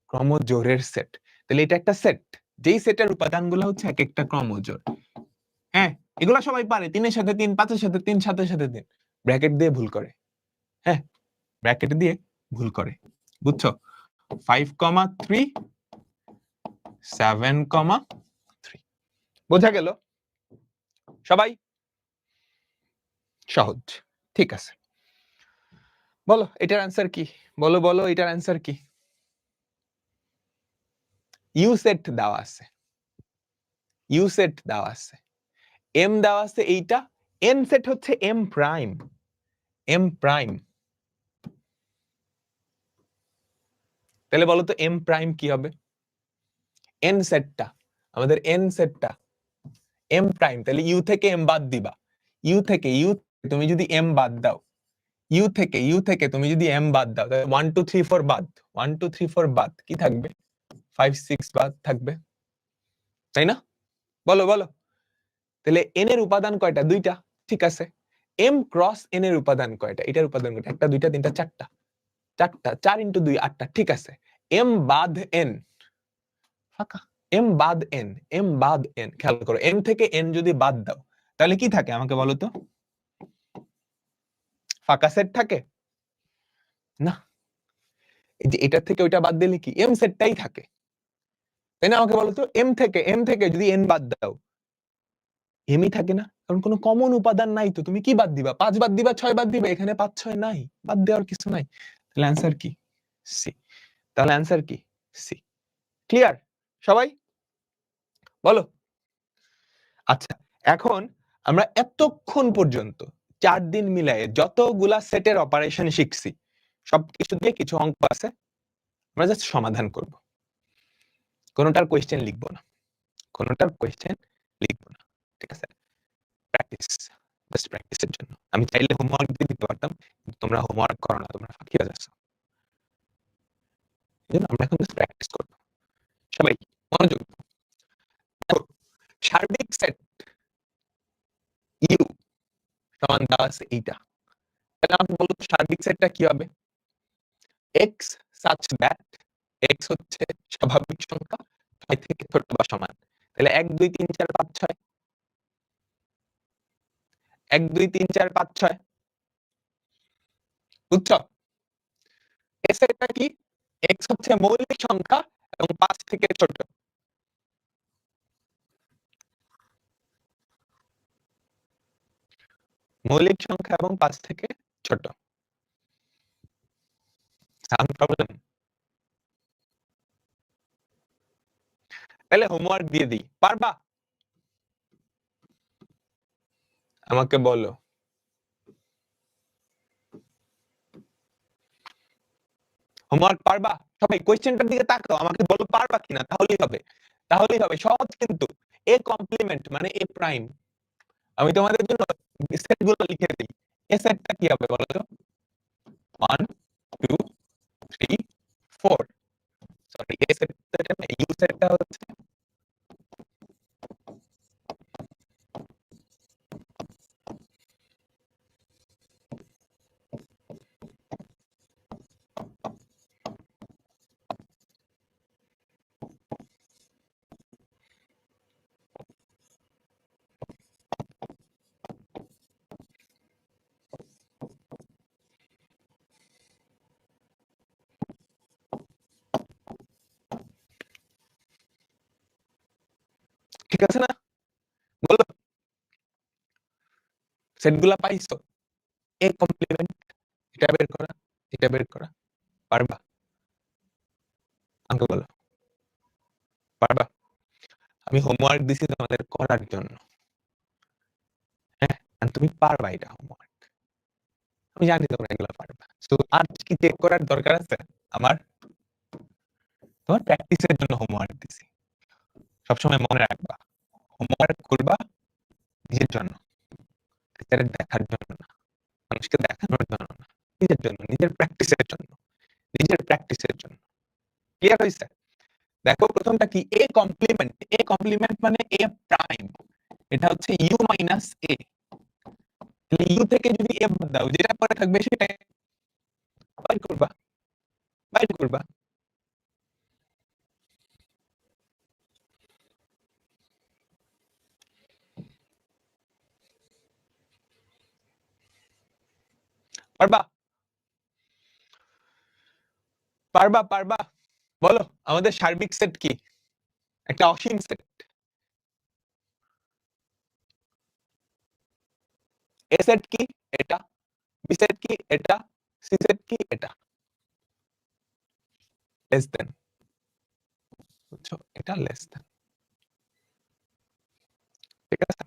ক্রমজোড়ের সেট। তাহলে এটা একটা সেট, যেই সেটের উপাদানগুলো হচ্ছে এক একটা ক্রমজোড়। হ্যাঁ, এগুলা সবাই পারে, 3 এর সাথে 3, 5 এর সাথে 3, 7 এর সাথে 3, ব্র্যাকেট দিয়ে ভুল করে। হ্যাঁ, ব্র্যাকেট দিয়ে ভুল করে, বুঝছো? 5,3 7,3 বোঝা গেল সবাই? সহজ, ঠিক আছে। বলো এটার অ্যান্সার কি? বলো বলো এটার অ্যান্সার কি? ইউ সেট দেওয়া আছে, ইউ সেট দেওয়া আছে, এম দেওয়া আছে এইটা, এন সেট হচ্ছে এম প্রাইম, এম প্রাইম। তাহলে বলো তো এম প্রাইম কি হবে? এন সেটটা, আমাদের এন সেটটা এম প্রাইম, তাহলে ইউ থেকে এম বাদ দিবা, ইউ থেকে তুমি যদি এম বাদ দাও, ইউ থেকে তুমি যদি এম বাদ দাও, তাহলে 1 2 3 4 বাদ, 1 2 3 4 বাদ কি থাকবে? 5 6 বাদ থাকবে, তাই না? বলো বলো। তাহলে এন এর উপাদান কয়টা? দুইটা, ঠিক আছে। এম ক্রস এন এর উপাদান কয়টা? এটার উপাদান কয়টা? একটা দুইটা তিনটা চারটা, চারটা, 4 ইন্টু 2 8টা, ঠিক আছে। এম বাদ এন ফাঁকা, এম বাদ এন, এম বাদ এন, খেয়াল করো এম থেকে এন যদি বাদ দাও তাহলে কি থাকে আমাকে বলো তো? ফাঁকা সেট থাকে না, এই যে এটার থেকে ওইটা বাদ দিলে কি এম সেটটাই থাকে, তাই না? আমাকে বলো তো এম থেকে যদি এন বাদ দাও এমই থাকে না, কারণ কোনো কমন উপাদান নাই, তো তুমি কি বাদ দিবা? 5 বাদ দিবা, 6 বাদ দিবা, এখানে 5 6 নাই, বাদ দেওয়ার কিছু নাই। তাহলে অ্যান্সার কি? সি। তাহলে অ্যান্সার কি? সি। ক্লিয়ার সবাই? বলো। আচ্ছা, এখন আমরা এতক্ষণ পর্যন্ত 4 দিন মিলায়ে যতগুলা সেটের অপারেশন শিখছি সবকিছু দিয়ে কিছু অঙ্ক আছে, আমরা জাস্ট সমাধান করব, কোনোটার কোয়েশ্চেন লিখবো না, কোনোটার কোয়েশ্চেন লিখবো না, ঠিক আছে? প্র্যাকটিস, জাস্ট প্র্যাকটিসের জন্য। আমি চাইলে হোমওয়ার্ক দিয়ে দিতে পারতাম, কিন্তু তোমরা হোমওয়ার্ক করো না, তোমরা ফাঁকি বাজাচ্ছ। এজন্য আমরা এখন জাস্ট প্র্যাকটিস করব। সবাই মনোযোগ। দেখো, সার্বিক সেট ইউ সমান দেওয়া আছে এইটা, তাহলে আমাকে বলো সার্বিক সেটটা কি হবে? x such that x হচ্ছে স্বাভাবিক সংখ্যা 5 থেকে ছোট বা সমান, তাহলে 1 2 3 4 5 6, 1 2 3 4 5 6, বুঝছো? এই সেটটা কি? x হচ্ছে মৌলিক সংখ্যা এবং 5 থেকে ছোট, মৌলিক সংখ্যা এবং 5 থেকে ছোট। Sound problem? তাহলে হোমওয়ার্ক দিয়ে দিই, পারবা? আমাকে বলো। হোমওয়ার্ক পারবা? সবাই কোশ্চেনটার দিকে তাকাও, আমাকে বলো পারবা কিনা, তাহলেই হবে, তাহলেই হবে। সহজ কিন্তু, এ কমপ্লিমেন্ট মানে এ প্রাইম। আমি তোমাদের জন্য সেটগুলো লিখে দিই। এ সেটটা কি হবে বলো তো? 1 2 3 4, সরি এ সেটটা না, ইউ সেটটা হচ্ছে ঠিক আছে না? বলো সেটগুলা পাইছো? এ কমপ্লিমেন্ট, এটা বের করা, এটা বের করা, পারবা? আমাকে বলো, পারবা? আমি হোমওয়ার্ক দিছি তোমাদের করার জন্য, হ্যাঁ, আর তুমি পারবা এটা হোমওয়ার্ক, আমি জানি তোমরা এগুলো পারবা। সো আজ কি চেক করার দরকার আছে আমার? তোমার প্র্যাকটিসের জন্য হোমওয়ার্ক দিছি, সবসময় মনে রাখবা হোমওয়ার্ক করবা নিজের জন্য, টিচারের দেখার জন্য না, মানুষকে দেখানোর জন্য না, নিজের জন্য, নিজের প্র্যাকটিসের জন্য, নিজের প্র্যাকটিসের জন্য। ক্লিয়ার হইছে? দেখো প্রথমটা কি? এ কমপ্লিমেন্ট, এ কমপ্লিমেন্ট মানে এ প্রাইম, এটা হচ্ছে ইউ মাইনাস এ, তাহলে ইউ থেকে যদি এ বাদ দাও যেটা পরে থাকবে সেটাই বাইর করবা, বাইর করবা। পারবা? পারবা পারবা বলো আমাদের সার্বিক সেট কি একটা অসীম সেট এ সেট কি এটা বি সেট কি এটা সি সেট কি এটা লেস দেন বুঝছো এটা লেস দেন ঠিক আছে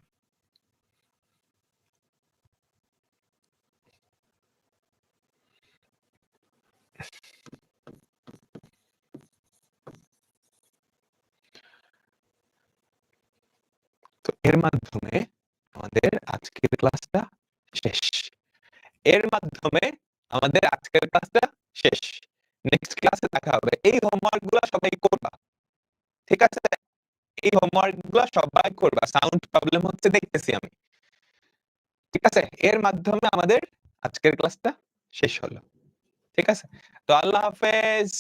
তো এর মাধ্যমে আমাদের আজকের ক্লাসটা শেষ এর মাধ্যমে আমাদের আজকের ক্লাসটা শেষ নেক্সট ক্লাসে দেখা হবে এই হোমওয়ার্ক গুলো সবাই করবা ঠিক আছে এই হোমওয়ার্ক গুলো সবাই করবা সাউন্ড প্রবলেম হচ্ছে দেখতেছি আমি ঠিক আছে এর মাধ্যমে আমাদের আজকের ক্লাসটা শেষ হলো ঠিক আছে তো আল্লাহ হাফেজ